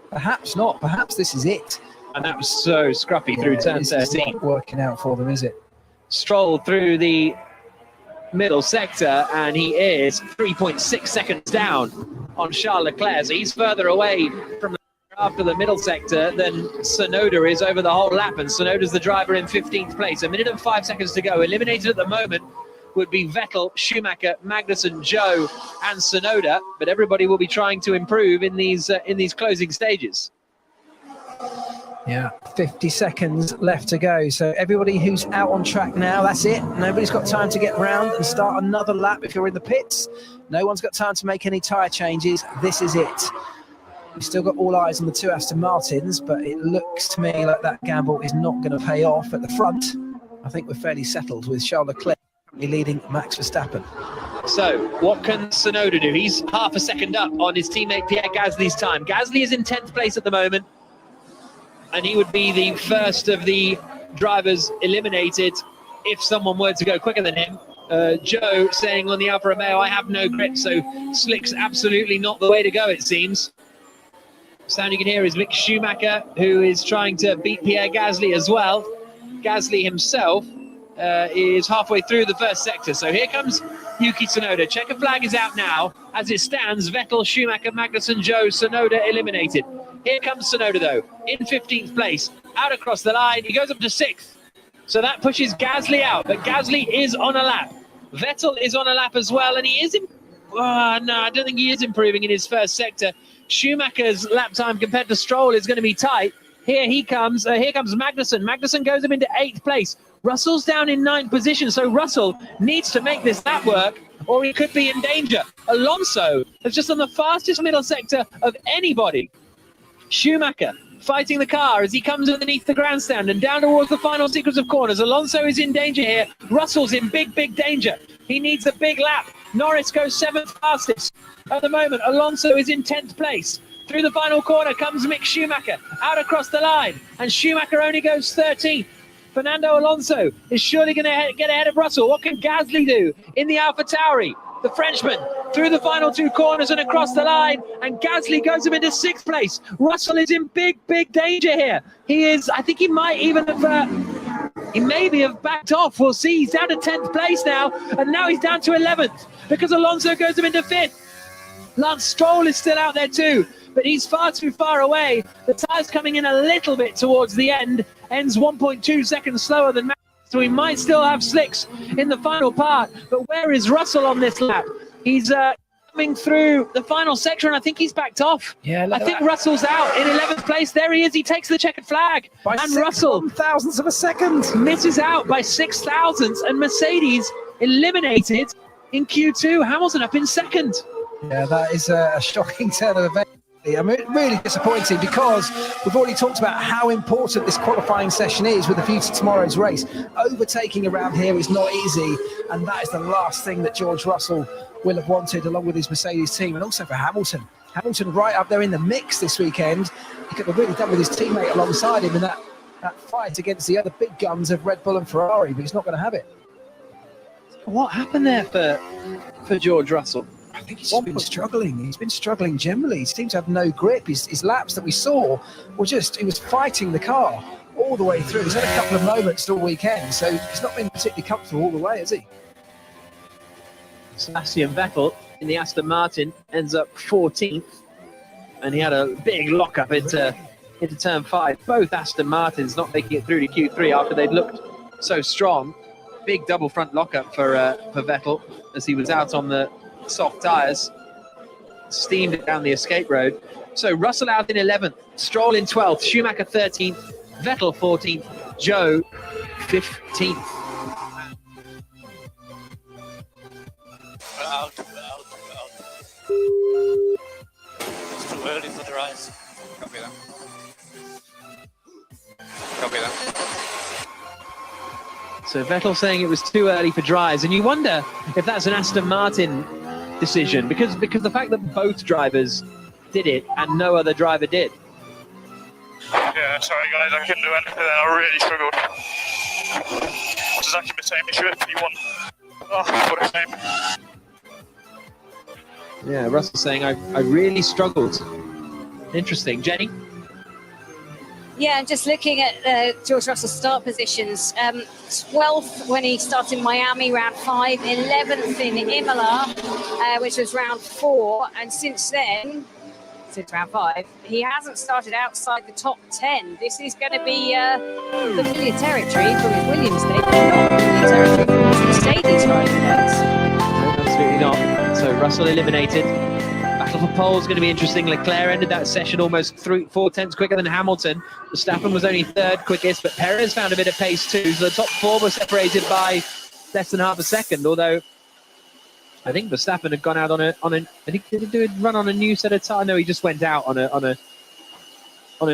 perhaps not. Perhaps this is it. And that was so scruffy through turn 13. Not working out for them, is it? Stroll through the middle sector, and he is 3.6 seconds down on Charles Leclerc. So he's further away from after the middle sector than Tsunoda is over the whole lap, and Tsunoda's the driver in 15th place. A minute and 5 seconds to go. Eliminated at the moment would be Vettel, Schumacher, Magnussen, Zhou, and Tsunoda, but everybody will be trying to improve in these closing stages. Yeah, 50 seconds left to go. So everybody who's out on track now, that's it. Nobody's got time to get round and start another lap if you're in the pits. No one's got time to make any tyre changes. This is it. We've still got all eyes on the two Aston Martins, but it looks to me like that gamble is not going to pay off at the front. I think we're fairly settled with Charles Leclerc leading Max Verstappen. So what can Tsunoda do? He's half a second up on his teammate Pierre Gasly's time. Gasly is in 10th place at the moment, and he would be the first of the drivers eliminated if someone were to go quicker than him. Zhou saying on the Alfa Romeo, I have no grip, so slick's absolutely not the way to go, it seems. Sound you can hear is Mick Schumacher, who is trying to beat Pierre Gasly as well. Gasly himself is halfway through the first sector. So here comes Yuki Tsunoda. Checker flag is out now. As it stands, Vettel, Schumacher, Magnussen, Zhou, Tsunoda eliminated. Here comes Tsunoda, though, in 15th place, out across the line. He goes up to 6th. So that pushes Gasly out, but Gasly is on a lap. Vettel is on a lap as well, and he is... no, I don't think he is improving in his first sector. Schumacher's lap time compared to Stroll is going to be tight. Here he comes. Here comes Magnussen. Magnussen goes up into 8th place. Russell's down in 9th position, so Russell needs to make this lap work, or he could be in danger. Alonso is just on the fastest middle sector of anybody. Schumacher fighting the car as he comes underneath the grandstand and down towards the final sequence of corners. Alonso is in danger here. Russell's in big danger. He needs a big lap. Norris goes 7th fastest at the moment. Alonso is in 10th place. Through the final corner comes Mick Schumacher out across the line, and Schumacher only goes 13th. Fernando Alonso is surely going to get ahead of Russell. What can Gasly do in the AlphaTauri? The Frenchman through the final 2 corners and across the line, and Gasly goes up into 6th place. Russell is in big danger here. He is, I think he might even have, he maybe have backed off. We'll see. He's down to 10th place now, and now he's down to 11th because Alonso goes up into 5th. Lance Stroll is still out there too, but he's far too far away. The tyre's coming in a little bit towards the end, ends 1.2 seconds slower than Max, so we might still have slicks in the final part. But where is Russell on this lap? He's coming through the final section, and I think he's backed off. Yeah, I think Russell's out in 11th place. There he is. He takes the checkered flag. And Russell, thousandths of a second, misses out by 6 thousandths, and Mercedes eliminated in Q2. Hamilton up in 2nd. Yeah, that is a shocking turn of events. I mean, really disappointing because we've already talked about how important this qualifying session is with a view to tomorrow's race. Overtaking around here is not easy, and that is the last thing that George Russell will have wanted, along with his Mercedes team, and also for Hamilton. Hamilton right up there in the mix this weekend. He could have really done with his teammate alongside him in that fight against the other big guns of Red Bull and Ferrari, but he's not going to have it. What happened there for George Russell? I think he's been struggling. He's been struggling generally. He seems to have no grip. His laps that we saw were just, he was fighting the car all the way through. He's had a couple of moments all weekend, so he's not been particularly comfortable all the way, has he? Sebastian Vettel in the Aston Martin ends up 14th, and he had a big lockup into turn 5. Both Aston Martins not making it through to Q3 after they'd looked so strong. Big double front lockup for Vettel as he was out on the soft tyres, steamed it down the escape road. So Russell out in 11th, Stroll in 12th, Schumacher 13th, Vettel 14th, Joe 15th. We're out. It's too early for the rise. Copy that. Copy that. So Vettel saying it was too early for dries, and you wonder if that's an Aston Martin decision, because the fact that both drivers did it and no other driver did. Yeah, sorry guys, I couldn't do anything then. I really struggled. It's exactly the same issue if you want. Oh, what a shame. Yeah, Russell saying I really struggled. Interesting. Jenny? Yeah, just looking at George Russell's start positions. 12th when he started in Miami, round 5. 11th in Imola, which was round 4. And since then, since round 5, he hasn't started outside the top 10. This is going to be familiar territory from his Williams days, but not familiar territory from his Mercedes driving days. No, absolutely not. So Russell eliminated. Battle for pole is going to be interesting. Leclerc ended that session almost 4 tenths quicker than Hamilton. Verstappen was only 3rd quickest, but Perez found a bit of pace too. So the top 4 were separated by less than half a second. Although I think Verstappen had gone out on a. I think did he do a run on a new set of tires? No, he just went out on a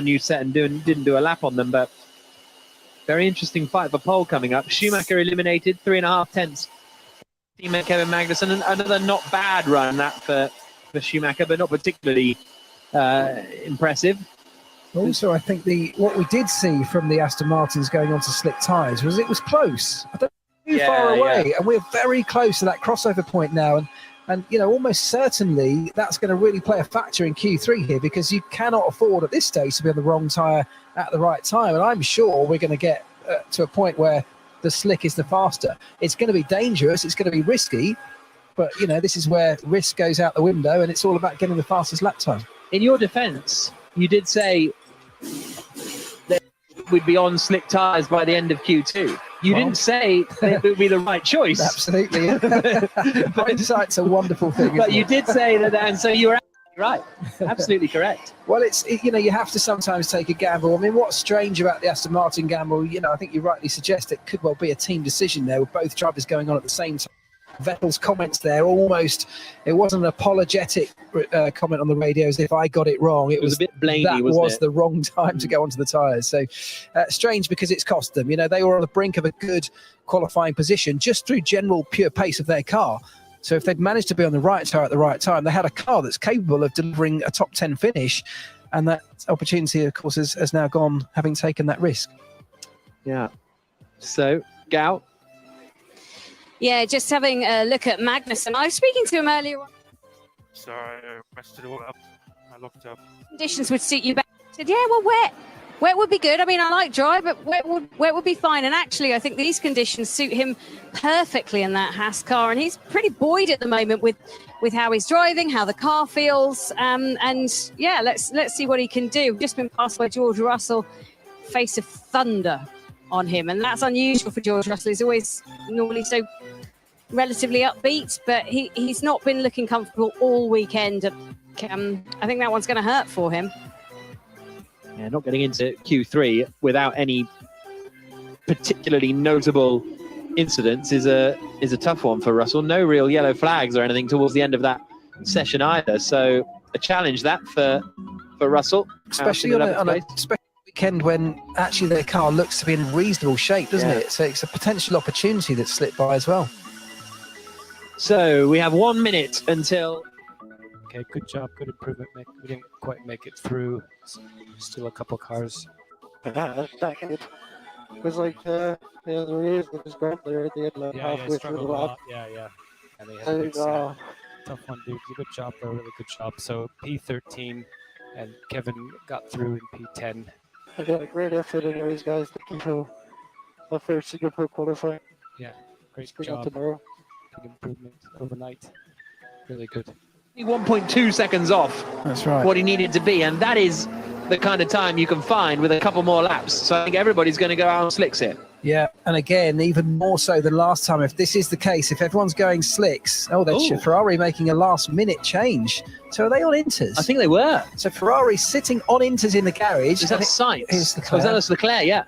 new set and didn't do a lap on them. But very interesting fight for pole coming up. Schumacher eliminated 3.5 tenths. Teammate Kevin Magnussen, and another not bad run that for Schumacher, but not particularly impressive. Also, I think what we did see from the Aston Martins going on to slick tyres was it was close. I don't know, too far away, and we're very close to that crossover point now. And you know, almost certainly that's going to really play a factor in Q3 here, because you cannot afford at this stage to be on the wrong tyre at the right time. And I'm sure we're going to get to a point where the slick is the faster. It's going to be dangerous. It's going to be risky. But, you know, this is where risk goes out the window, and it's all about getting the fastest lap time. In your defence, you did say that we'd be on slick tyres by the end of Q2. You didn't say that it would be the right choice. Absolutely. Hindsight's a wonderful thing. But you did say that, and so you were right. Absolutely correct. Well, you know, you have to sometimes take a gamble. I mean, what's strange about the Aston Martin gamble, you know, I think you rightly suggest it could well be a team decision there with both drivers going on at the same time. Vettel's comments there, it wasn't an apologetic comment on the radio as if I got it wrong. It was a bit blamey, that was the wrong time to go onto the tyres. So strange, because it's cost them. You know, they were on the brink of a good qualifying position just through general pure pace of their car. So if they'd managed to be on the right tyre at the right time, they had a car that's capable of delivering a top 10 finish. And that opportunity, of course, has now gone, having taken that risk. Yeah. So, Gal? Yeah, just having a look at Magnussen. I was speaking to him earlier on. Sorry, I messed it all up. I locked up. Conditions would suit you better. I said, yeah, well, wet would be good. I mean, I like dry, but wet would be fine. And actually, I think these conditions suit him perfectly in that Haas car. And he's pretty buoyed at the moment with how he's driving, how the car feels. And yeah, let's see what he can do. Just been passed by George Russell, face of thunder on him, and that's unusual for George Russell. He's always normally so relatively upbeat, but he's not been looking comfortable all weekend. I think that one's going to hurt for him. Yeah, not getting into Q3 without any particularly notable incidents is a tough one for Russell. No real yellow flags or anything towards the end of that session either. So a challenge that for Russell, especially on a special weekend when actually their car looks to be in reasonable shape, doesn't it? So it's a potential opportunity that slipped by as well. So we have 1 minute until. Okay, good job, good improvement. We didn't quite make it through. Still a couple cars. That good. It was like, the race was great there at the end, like halfway through the lap. Yeah. And they had a big tough one, dude. Good job, though. Really good job. So P13, and Kevin got through in P10. I got a great effort anyways, guys. Thank you for first Singapore qualifying. Yeah, great Bring job. up tomorrow. Big improvement overnight. Really good. 1.2 seconds off. That's right. What he needed to be, and that is the kind of time you can find with a couple more laps. So I think everybody's going to go out on slicks here. Yeah, and again, even more so than last time, if this is the case, if everyone's going slicks, that's Ferrari making a last-minute change. So are they on inters? I think they were. So Ferrari's sitting on inters in the garage. Is that Sainz? Here's Oh, is that Leclerc? Yeah.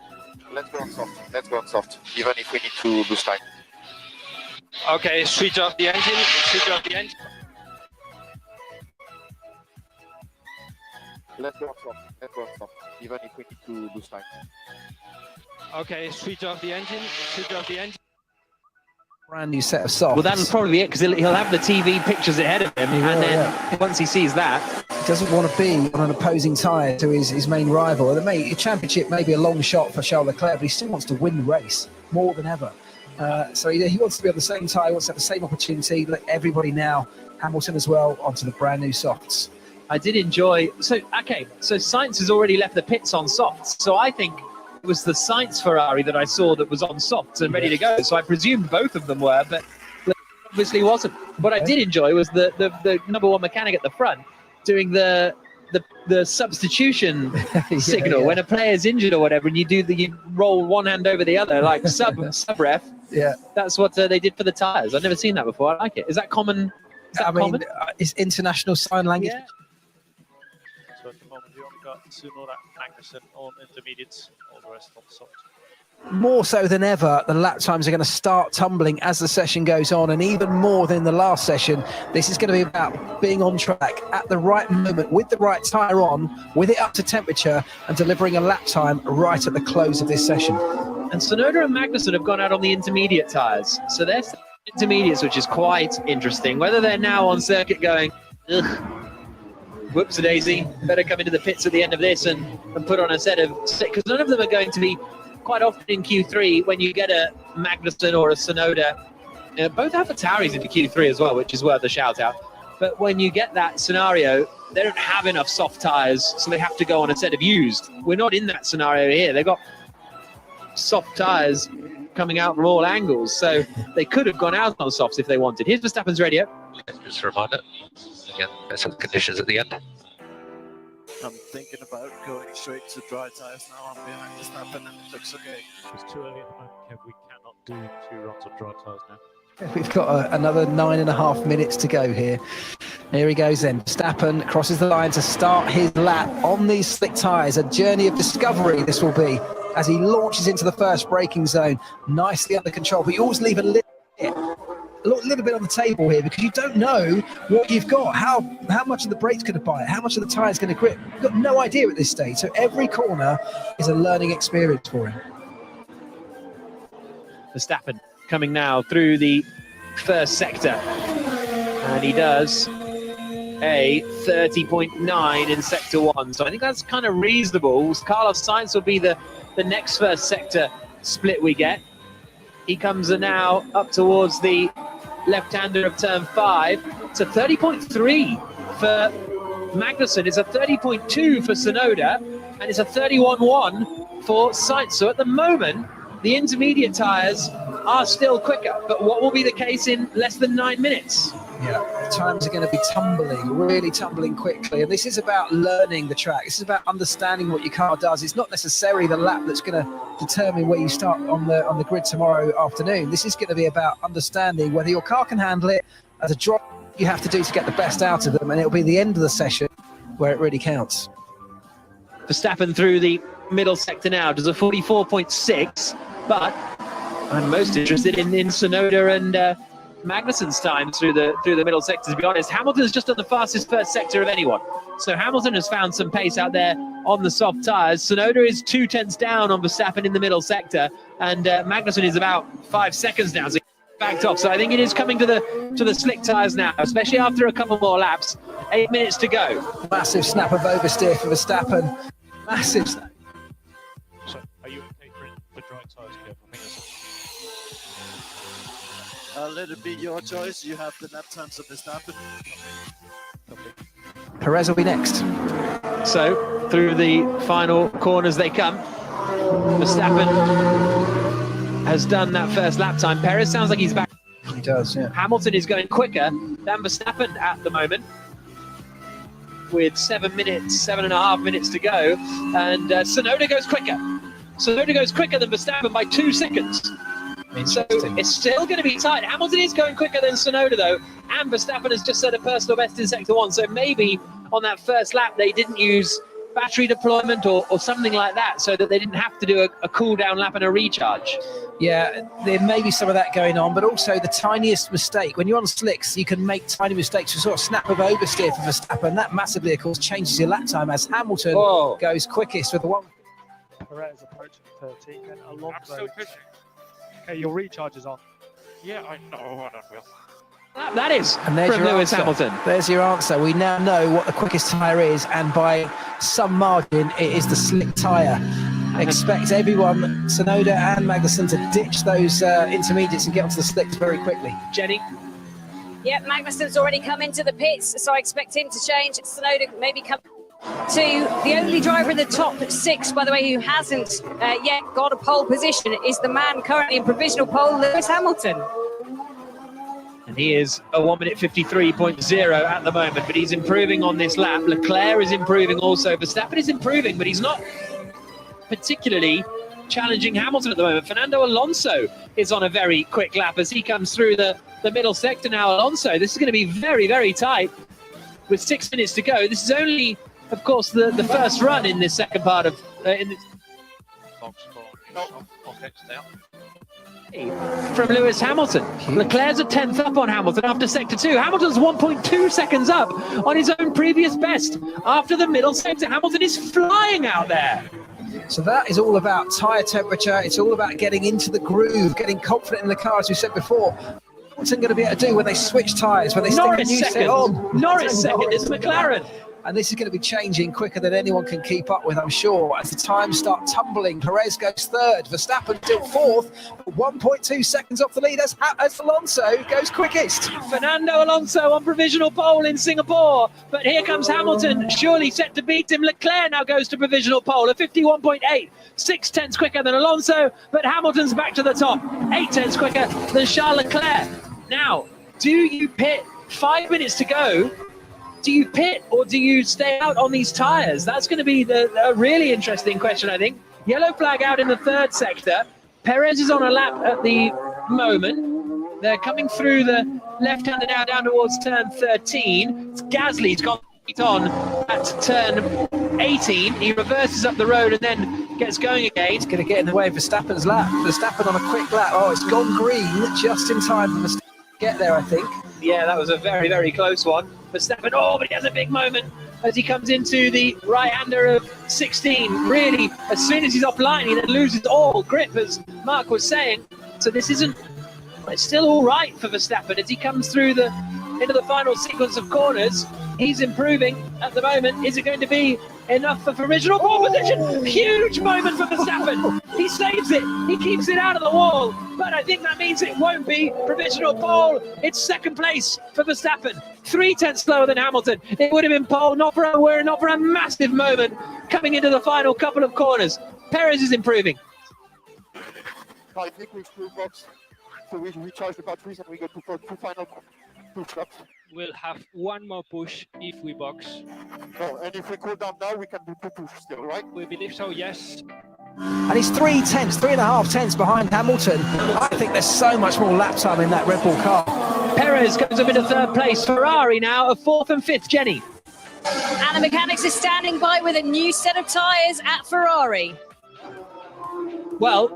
Let's go on soft. Let's go on soft, even if we need to lose time. Okay, switch off the engine. Switch off the engine. Let's go on soft. Let's go on soft, even if we need to lose time. Okay, switch off the engine. Switch off the engine. Brand new set of softs. Well, that'll probably be it, because he'll have the TV pictures ahead of him, and then once he sees that, he doesn't want to be on an opposing tyre to his main rival. The championship may be a long shot for Charles Leclerc, but he still wants to win the race more than ever. So he wants to be on the same tyre, wants to have the same opportunity. Let everybody now, Hamilton as well, onto the brand new softs. I did enjoy. So Sainz has already left the pits on softs. So I think it was the Sainz Ferrari that I saw that was on softs and ready to go. So I presumed both of them were, but obviously wasn't. What I did enjoy was the number one mechanic at the front doing the substitution signal when a player's injured or whatever, and you roll one hand over the other like sub ref. Yeah, that's what they did for the tires. I've never seen that before. I like it. Is that common? It's international sign language. Yeah. So at the moment we only got Tsunoda and Magnussen on intermediates, all the rest on soft. More so than ever, the lap times are going to start tumbling as the session goes on, and even more than the last session, this is going to be about being on track at the right moment, with the right tyre on, with it up to temperature, and delivering a lap time right at the close of this session. And Tsunoda and Magnussen have gone out on the intermediate tyres, so they're intermediates, which is quite interesting. Whether they're now on circuit going, ugh, whoops-a-daisy, better come into the pits at the end of this and put on a set of six, because none of them are going to be. Quite often in Q3, when you get a Magnussen or a Tsunoda, both have Tauri's into Q3 as well, which is worth a shout out. But when you get that scenario, they don't have enough soft tyres, so they have to go on a set of used. We're not in that scenario here. They've got soft tyres coming out from all angles, so they could have gone out on softs if they wanted. Here's Verstappen's radio. Just a reminder, again, better conditions at the end. I'm thinking about going straight to dry tyres now. I'm behind Verstappen and it looks okay. It's too early at the moment. Yeah, we cannot do 2 runs of dry tyres now. We've got another 9.5 minutes to go here. Here he goes then. Verstappen crosses the line to start his lap on these slick tyres. A journey of discovery this will be as he launches into the first braking zone. Nicely under control, but you always leave a little bit on the table here, because you don't know what you've got, how much of the brake's going to bite, how much of the tyre's going to grip. You've got no idea at this stage, so every corner is a learning experience for him. Verstappen coming now through the first sector, and he does a 30.9 in sector 1, so I think that's kind of reasonable. Carlos Sainz will be the next first sector split we get. He comes now up towards the left-hander of turn 5. It's a 30.3 for Magnussen. It's a 30.2 for Tsunoda, and it's a 31.1 for Sainz. So at the moment, the intermediate tyres are still quicker. But what will be the case in less than 9 minutes? Yeah, the times are going to be really tumbling quickly. And this is about learning the track. This is about understanding what your car does. It's not necessarily the lap that's going to determine where you start on the grid tomorrow afternoon. This is going to be about understanding whether your car can handle it, as a drop you have to do to get the best out of them. And it'll be the end of the session where it really counts. Verstappen through the middle sector now does a 44.6, but I'm most interested in Tsunoda Magnussen's time through the middle sector, to be honest. Hamilton's just done the fastest first sector of anyone. So Hamilton has found some pace out there on the soft tyres. Tsunoda is 2/10 down on Verstappen in the middle sector, and Magnussen is about 5 seconds down. So backed off. So I think it is coming to the slick tyres now, especially after a couple more laps. 8 minutes to go. Massive snap of oversteer for Verstappen. Massive snap. So, are you okay for dry tyres, Kev? I think that's Let it be your choice. You have the lap times of Verstappen. Perez will be next. So through the final corners they come. Verstappen has done that first lap time. Perez sounds like he's back. He does, yeah. Hamilton is going quicker than Verstappen at the moment, with 7.5 minutes to go, and Tsunoda goes quicker. Tsunoda goes quicker than Verstappen by 2 seconds. So it's still going to be tight. Hamilton is going quicker than Tsunoda though, and Verstappen has just set a personal best in sector 1. So maybe on that first lap they didn't use battery deployment or something like that, so that they didn't have to do a cool down lap and a recharge. Yeah, there may be some of that going on, but also the tiniest mistake. When you're on slicks, you can make tiny mistakes. You sort of snap of oversteer for Verstappen. That massively, of course, changes your lap time as Hamilton goes quickest with the one. Perez approaching 13, and Alonso. Okay, your recharge is on. Yeah, I know. I will. That is and there's from your Lewis answer. Hamilton. There's your answer. We now know what the quickest tyre is, and by some margin, it is the slick tyre. Expect everyone, Tsunoda and Magnussen, to ditch those intermediates and get onto the slicks very quickly. Jenny? Yep, Magnussen's already come into the pits, so I expect him to change. Tsunoda maybe come to the only driver in the top 6, by the way, who hasn't yet got a pole position, is the man currently in provisional pole, Lewis Hamilton. And he is a 1:53.0 at the moment, but he's improving on this lap. Leclerc is improving also. Verstappen is improving, but he's not particularly challenging Hamilton at the moment. Fernando Alonso is on a very quick lap as he comes through the middle sector now. Alonso, this is going to be very, very tight with 6 minutes to go. This is only, of course, the first run in this second part of... from Lewis Hamilton. Leclerc's a 10th up on Hamilton after sector 2. Hamilton's 1.2 seconds up on his own previous best after the middle sector. Hamilton is flying out there. So that is all about tyre temperature. It's all about getting into the groove, getting confident in the car, as we said before. What's it going to be able to do when they switch tyres, when they stick a new set on? Norris second, it's McLaren. And this is going to be changing quicker than anyone can keep up with, I'm sure. As the times start tumbling, Perez goes 3rd, Verstappen still 4th, 1.2 seconds off the lead as Alonso goes quickest. Fernando Alonso on provisional pole in Singapore, but here comes Hamilton, surely set to beat him. Leclerc now goes to provisional pole, a 51.8, 6 tenths quicker than Alonso, but Hamilton's back to the top, 8 tenths quicker than Charles Leclerc. Now, do you pit? 5 minutes to go. Do you pit or do you stay out on these tyres? That's going to be a really interesting question, I think. Yellow flag out in the 3rd sector. Perez is on a lap at the moment. They're coming through the left-hander now down towards turn 13. It's Gasly's got on at turn 18. He reverses up the road and then gets going again. It's going to get in the way of Verstappen's lap. Verstappen on a quick lap. Oh, it's gone green just in time for Verstappen to get there, I think. Yeah, that was a very, very close one. Verstappen, but he has a big moment as he comes into the right-hander of 16. Really, as soon as he's offline, he then loses all grip, as Mark was saying. So this isn't... It's still all right for Verstappen as he comes through into the final sequence of corners. He's improving at the moment. Is it going to be enough for provisional pole position? Huge moment for Verstappen. He saves it. He keeps it out of the wall. But I think that means it won't be provisional pole. It's 2nd place for Verstappen. 3 tenths slower than Hamilton. It would have been pole, not for a massive moment coming into the final couple of corners. Perez is improving. I think we've proved box. So we recharge the batteries and we go for 2 final push laps. We'll have 1 more push if we box. Oh, and if we cool down now, we can do 2 push still, right? We believe so, yes. And he's 3.5 tenths behind Hamilton. I think there's so much more lap time in that Red Bull car. Perez goes up into 3rd place. Ferrari now a 4th and 5th. Jenny. And the mechanics are standing by with a new set of tyres at Ferrari. Well,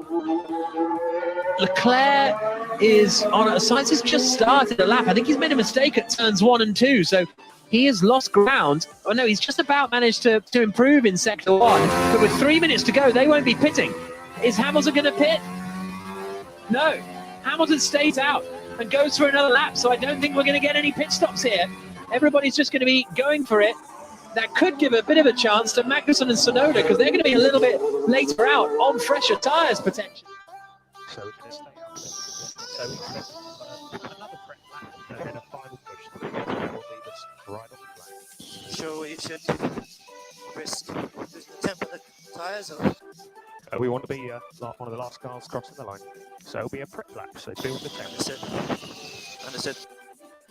Leclerc is on a Sainz has just started a lap. I think he's made a mistake at turns 1 and 2, so he has lost ground. Oh no, he's just about managed to improve in sector 1, but with 3 minutes to go, they won't be pitting. Is Hamilton going to pit? No. Hamilton stays out and goes for another lap, so I don't think we're going to get any pit stops here. Everybody's just going to be going for it. That could give a bit of a chance to Magnussen and Tsunoda, because they're going to be a little bit later out on fresher tyres, potentially. So we're going to stay up. So we expect another prep lap and then a final push. The will leave us right on the track. Sure, we should risk temper the tyres, or we want to be one of the last cars crossing the line. So it'll be a prep lap, so build the temp. Understood.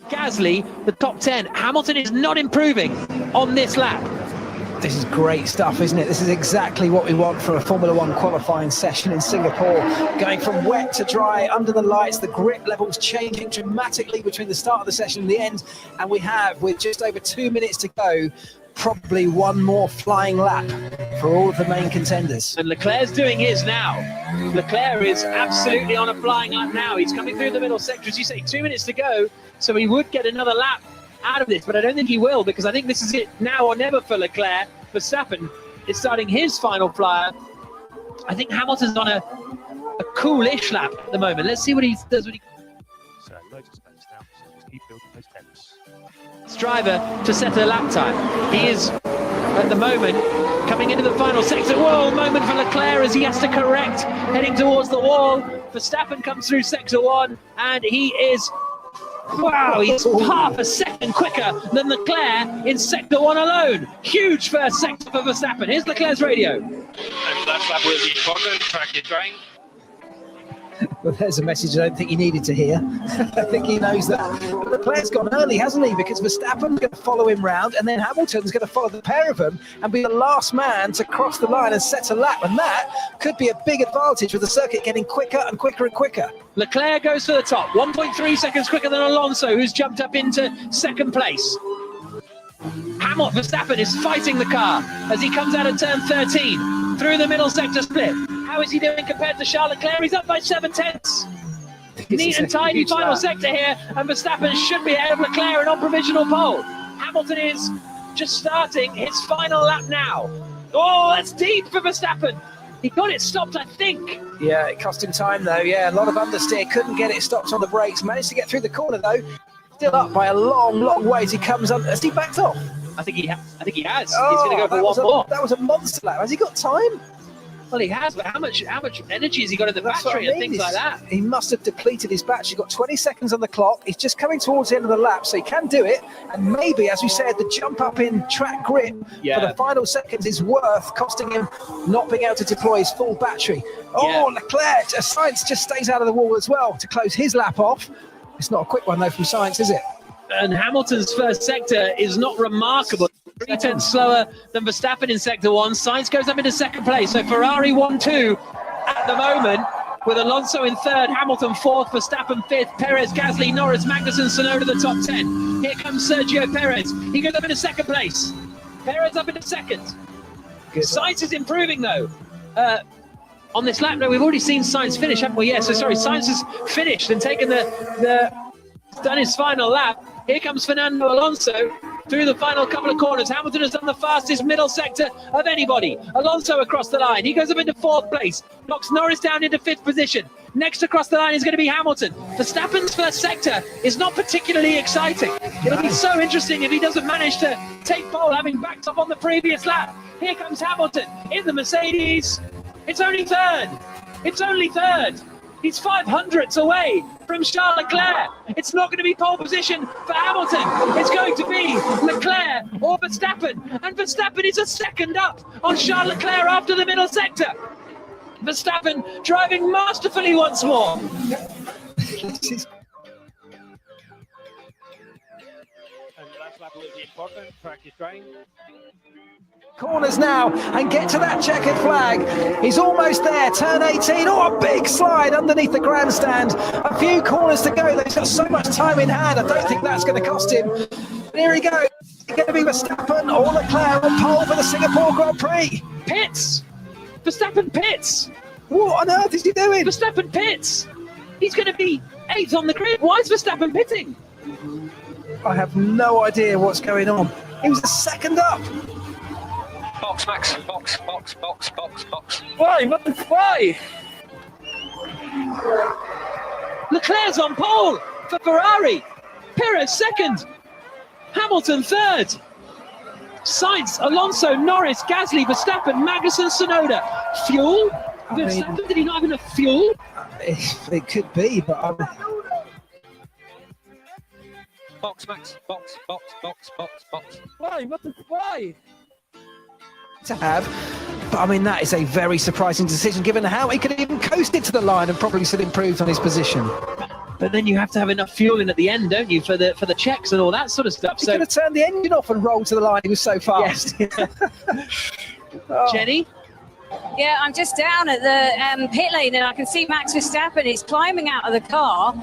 Gasly, the top 10. Hamilton is not improving on this lap. This is great stuff, isn't it? This is exactly what we want for a Formula One qualifying session in Singapore. Going from wet to dry, under the lights, the grip levels changing dramatically between the start of the session and the end. And we have, with just over 2 minutes to go, probably one more flying lap for all of the main contenders. And Leclerc's doing his now. Leclerc is absolutely on a flying lap now. He's coming through the middle sector, as you say, 2 minutes to go. So he would get another lap out of this, but I don't think he will, because I think this is it now or never for Leclerc. Verstappen is starting his final flyer. I think Hamilton's on a coolish lap at the moment. Let's see what he does. So loads of space now, so just keep building those temps. Driver to set a lap time. He is, at the moment, coming into the final sector. Whoa, moment for Leclerc as he has to correct, heading towards the wall. Verstappen comes through sector 1, and he is, wow, he's half a second quicker than Leclerc in sector 1 alone. Huge first sector for Verstappen. Here's Leclerc's radio. And last lap will be important, track is drying. Well, there's a message I don't think he needed to hear. I think he knows that. But Leclerc's gone early, hasn't he? Because Verstappen's going to follow him round, and then Hamilton's going to follow the pair of them and be the last man to cross the line and set a lap. And that could be a big advantage with the circuit getting quicker and quicker and quicker. Leclerc goes to the top, 1.3 seconds quicker than Alonso, who's jumped up into second place. Verstappen is fighting the car as he comes out of turn 13 through the middle sector split. How is he doing compared to Charles Leclerc? He's up by 7/10. Neat and tidy final sector here, and Verstappen should be ahead of Leclerc and on provisional pole. Hamilton is just starting his final lap now. Oh, that's deep for Verstappen. He got it stopped, I think. Yeah, it cost him time though. Yeah, a lot of understeer. Couldn't get it stopped on the brakes. Managed to get through the corner though. Still up by a long, long way as he comes under. Has he backed off? I think he has. Oh, he's going to go for one more. That was a monster lap. Has he got time? Well, he has, but how much energy has he got in the battery and things like that? He must have depleted his battery. He's got 20 seconds on the clock. He's just coming towards the end of the lap, so he can do it. And maybe, as we said, the jump up in track grip for the final seconds is worth costing him not being able to deploy his full battery. Oh, Leclerc, Sainz just stays out of the wall as well to close his lap off. It's not a quick one, though, from Sainz, is it? And Hamilton's first sector is not remarkable. 3 tenths slower than Verstappen in sector 1. Sainz goes up into second place. So Ferrari 1-2 at the moment, with Alonso in third, Hamilton fourth, Verstappen fifth, Perez, Gasly, Norris, Magnussen, Tsunoda the top 10. Here comes Sergio Perez. He goes up into second place. Perez up into second. Sainz is improving though. On this lap, no, we've already seen Sainz finish, haven't we? Yeah, so sorry, Sainz has finished and taken done his final lap. Here comes Fernando Alonso through the final couple of corners. Hamilton has done the fastest middle sector of anybody. Alonso across the line. He goes up into fourth place. Knocks Norris down into fifth position. Next across the line is going to be Hamilton. Verstappen's first sector is not particularly exciting. It'll be so interesting if he doesn't manage to take pole, having backed up on the previous lap. Here comes Hamilton in the Mercedes. It's only third. It's only third. He's 500ths away from Charles Leclerc. It's not going to be pole position for Hamilton. It's going to be Leclerc or Verstappen. And Verstappen is a second up on Charles Leclerc after the middle sector. Verstappen driving masterfully once more. And last lap will be important. Track is drying. Corners now and get to that checkered flag. He's almost there, turn 18. Oh, a big slide underneath the grandstand. A few corners to go. He's got so much time in hand. I don't think that's going to cost him. And here he goes. It's going to be Verstappen or Leclerc on pole for the Singapore Grand Prix. Pits. Verstappen pits. What on earth is he doing? Verstappen pits. He's going to be 8th on the grid. Why is Verstappen pitting? I have no idea what's going on. He was a second up. Box, Max. Box, box, box, box, box. Why? What the why? Leclerc's on pole for Ferrari. Perez second. Hamilton third. Sainz, Alonso, Norris, Gasly, Verstappen, Magnussen, Tsunoda. Fuel? Verstappen, did he not have enough fuel? It could be, but Box, Max. Box, box, box, box, box. Why? What the why? to have. But I mean, that is a very surprising decision, given how he could have even coasted to the line and probably still improved on his position. But then you have to have enough fuel in at the end, don't you, for the checks and all that sort of stuff. He could have turned the engine off and rolled to the line. He was so fast. Yes. Oh. Jenny? Yeah, I'm just down at the pit lane and I can see Max Verstappen. He's climbing out of the car.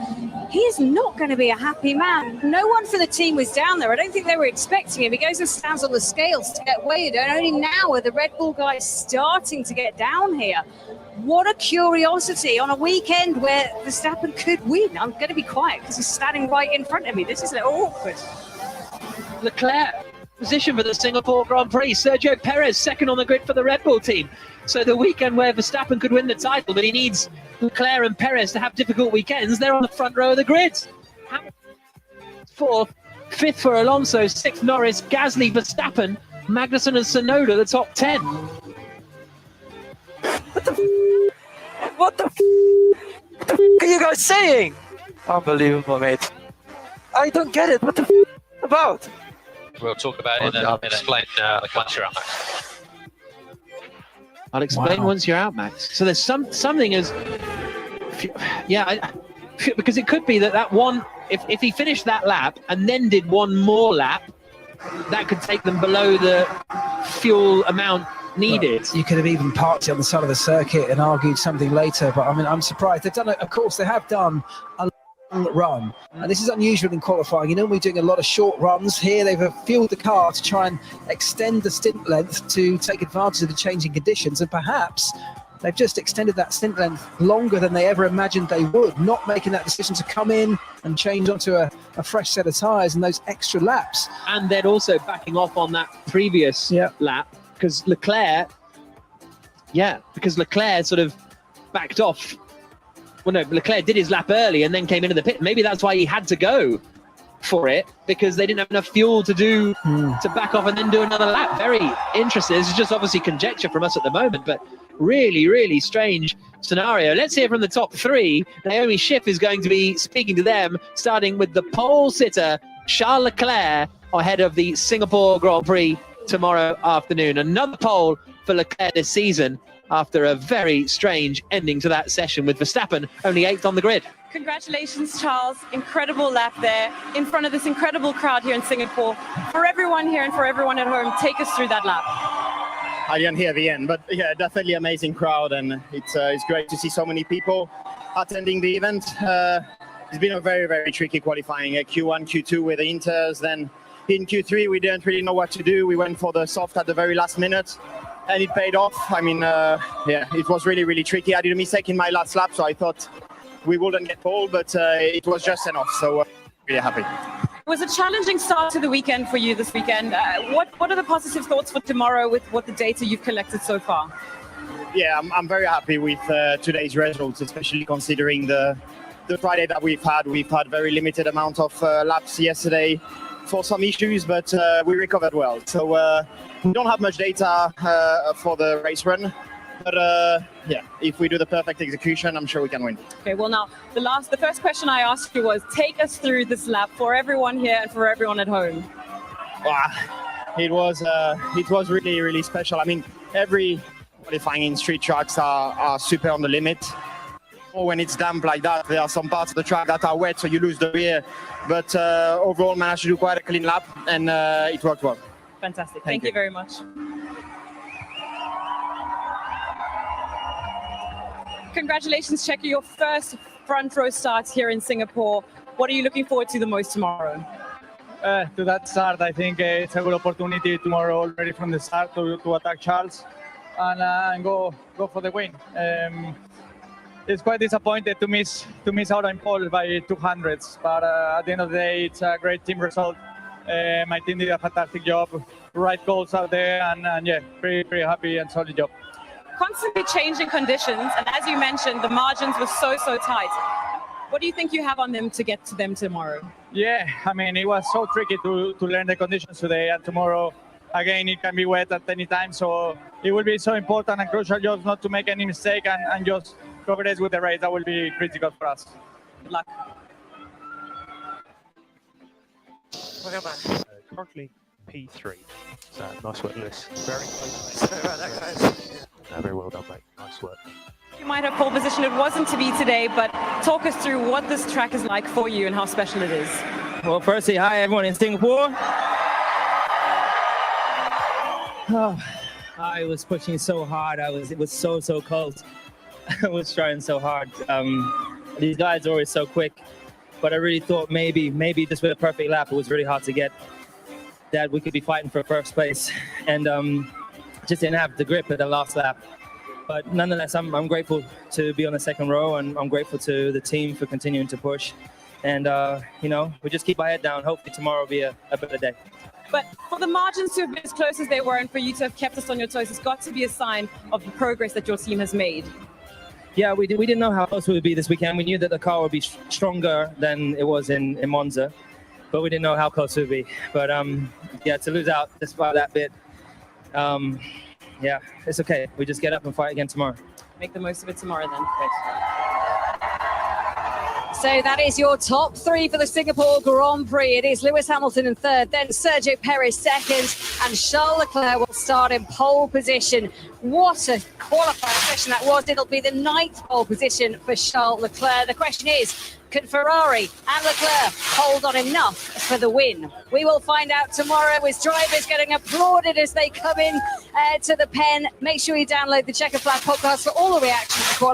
He is not going to be a happy man. No one for the team was down there. I don't think they were expecting him. He goes and stands on the scales to get weighed. And only now are the Red Bull guys starting to get down here. What a curiosity on a weekend where Verstappen could win. I'm going to be quiet because he's standing right in front of me. This is a little awkward. Leclerc, position for the Singapore Grand Prix. Sergio Perez, second on the grid for the Red Bull team. So the weekend where Verstappen could win the title, but he needs Leclerc and Perez to have difficult weekends. They're on the front row of the grid. Fourth, fifth for Alonso, sixth Norris, Gasly, Verstappen, Magnussen and Tsunoda, the top 10. What the are you guys saying? Unbelievable, mate. I don't get it. What the about? We'll talk about it and explain once you're out, Max. I'll explain once you're out, Max. So there's something as, because it could be that one, if he finished that lap and then did one more lap, that could take them below the fuel amount needed. Well, you could have even parked it on the side of the circuit and argued something later, but I mean, I'm surprised. They've done it, of course, they have done a long run, and this is unusual in qualifying. You know, we're doing a lot of short runs. Here they've fueled the car to try and extend the stint length to take advantage of the changing conditions, and perhaps they've just extended that stint length longer than they ever imagined they would, not making that decision to come in and change onto a fresh set of tyres and those extra laps. And then also backing off on that previous lap, because Leclerc sort of backed off. Well, no, Leclerc did his lap early and then came into the pit. Maybe that's why he had to go for it, because they didn't have enough fuel to back off and then do another lap. Very interesting. This is just obviously conjecture from us at the moment, but really, really strange scenario. Let's hear from the top three. Naomi Schiff is going to be speaking to them, starting with the pole sitter, Charles Leclerc, ahead of the Singapore Grand Prix tomorrow afternoon. Another pole for Leclerc this season, after a very strange ending to that session with Verstappen only 8th on the grid. Congratulations, Charles. Incredible lap there in front of this incredible crowd here in Singapore. For everyone here and for everyone at home, take us through that lap. I didn't hear the end, but yeah, definitely amazing crowd, and it's great to see so many people attending the event. It's been a very, very tricky qualifying. Q1, Q2 with the Inters, then in Q3 we didn't really know what to do. We went for the soft at the very last minute, and it paid off. I mean, it was really, really tricky. I did a mistake in my last lap, so I thought we wouldn't get pole, but it was just enough, so really happy. It was a challenging start to the weekend for you this weekend. What are the positive thoughts for tomorrow with what the data you've collected so far? Yeah, I'm very happy with today's results, especially considering the Friday that we've had. We've had very limited amount of laps yesterday for some issues, but we recovered well. So we don't have much data for the race run, but if we do the perfect execution, I'm sure we can win. Okay, well now, the first question I asked you was, take us through this lap for everyone here and for everyone at home. It was really, really special. I mean, every qualifying in street tracks are super on the limit. Or when it's damp like that, there are some parts of the track that are wet, so you lose the rear. But overall, managed to do quite a clean lap, and it worked well. Fantastic. Thank you very much. Congratulations, Checo, your first front row start here in Singapore. What are you looking forward to the most tomorrow? To that start, I think it's a good opportunity tomorrow already from the start to attack Charles. and go for the win. It's quite disappointed to miss out on pole by 200s, but at the end of the day, it's a great team result. My team did a fantastic job, right goals out there, and yeah, pretty happy and solid job. Constantly changing conditions, and as you mentioned, the margins were so tight. What do you think you have on them to get to them tomorrow? Yeah, I mean, it was so tricky to learn the conditions today, and tomorrow, again, it can be wet at any time, so it will be so important and crucial just not to make any mistake and just progress with the race. That will be critical for us. Good luck. Currently P3. So nice work, Lewis. Very close. Sorry about that, guys. Very well done, mate. Nice work. You might have pole position. It wasn't to be today, but talk us through what this track is like for you and how special it is. Well, firstly, hi everyone in Singapore. Oh, I was pushing so hard. It was so close. I was trying so hard. These guys are always so quick, but I really thought maybe just with a perfect lap, it was really hard to get that we could be fighting for first place, and just didn't have the grip at the last lap. But nonetheless, I'm grateful to be on the second row, and I'm grateful to the team for continuing to push. And you know, we just keep our head down. Hopefully tomorrow will be a better day. But for the margins to have been as close as they were, and for you to have kept us on your toes, it's got to be a sign of the progress that your team has made. Yeah, we didn't know how close we would be this weekend. We knew that the car would be stronger than it was in Monza, but we didn't know how close it would be. But yeah, to lose out despite that bit, yeah, it's okay. We just get up and fight again tomorrow. Make the most of it tomorrow then. Thanks. So that is your top three for the Singapore Grand Prix. It is Lewis Hamilton in third, then Sergio Perez second, and Charles Leclerc will start in pole position. What a qualifying session that was. It'll be the 9th pole position for Charles Leclerc. The question is, can Ferrari and Leclerc hold on enough for the win? We will find out tomorrow, with drivers getting applauded as they come in to the pen. Make sure you download the Checker Flag podcast for all the reactions to qualifying.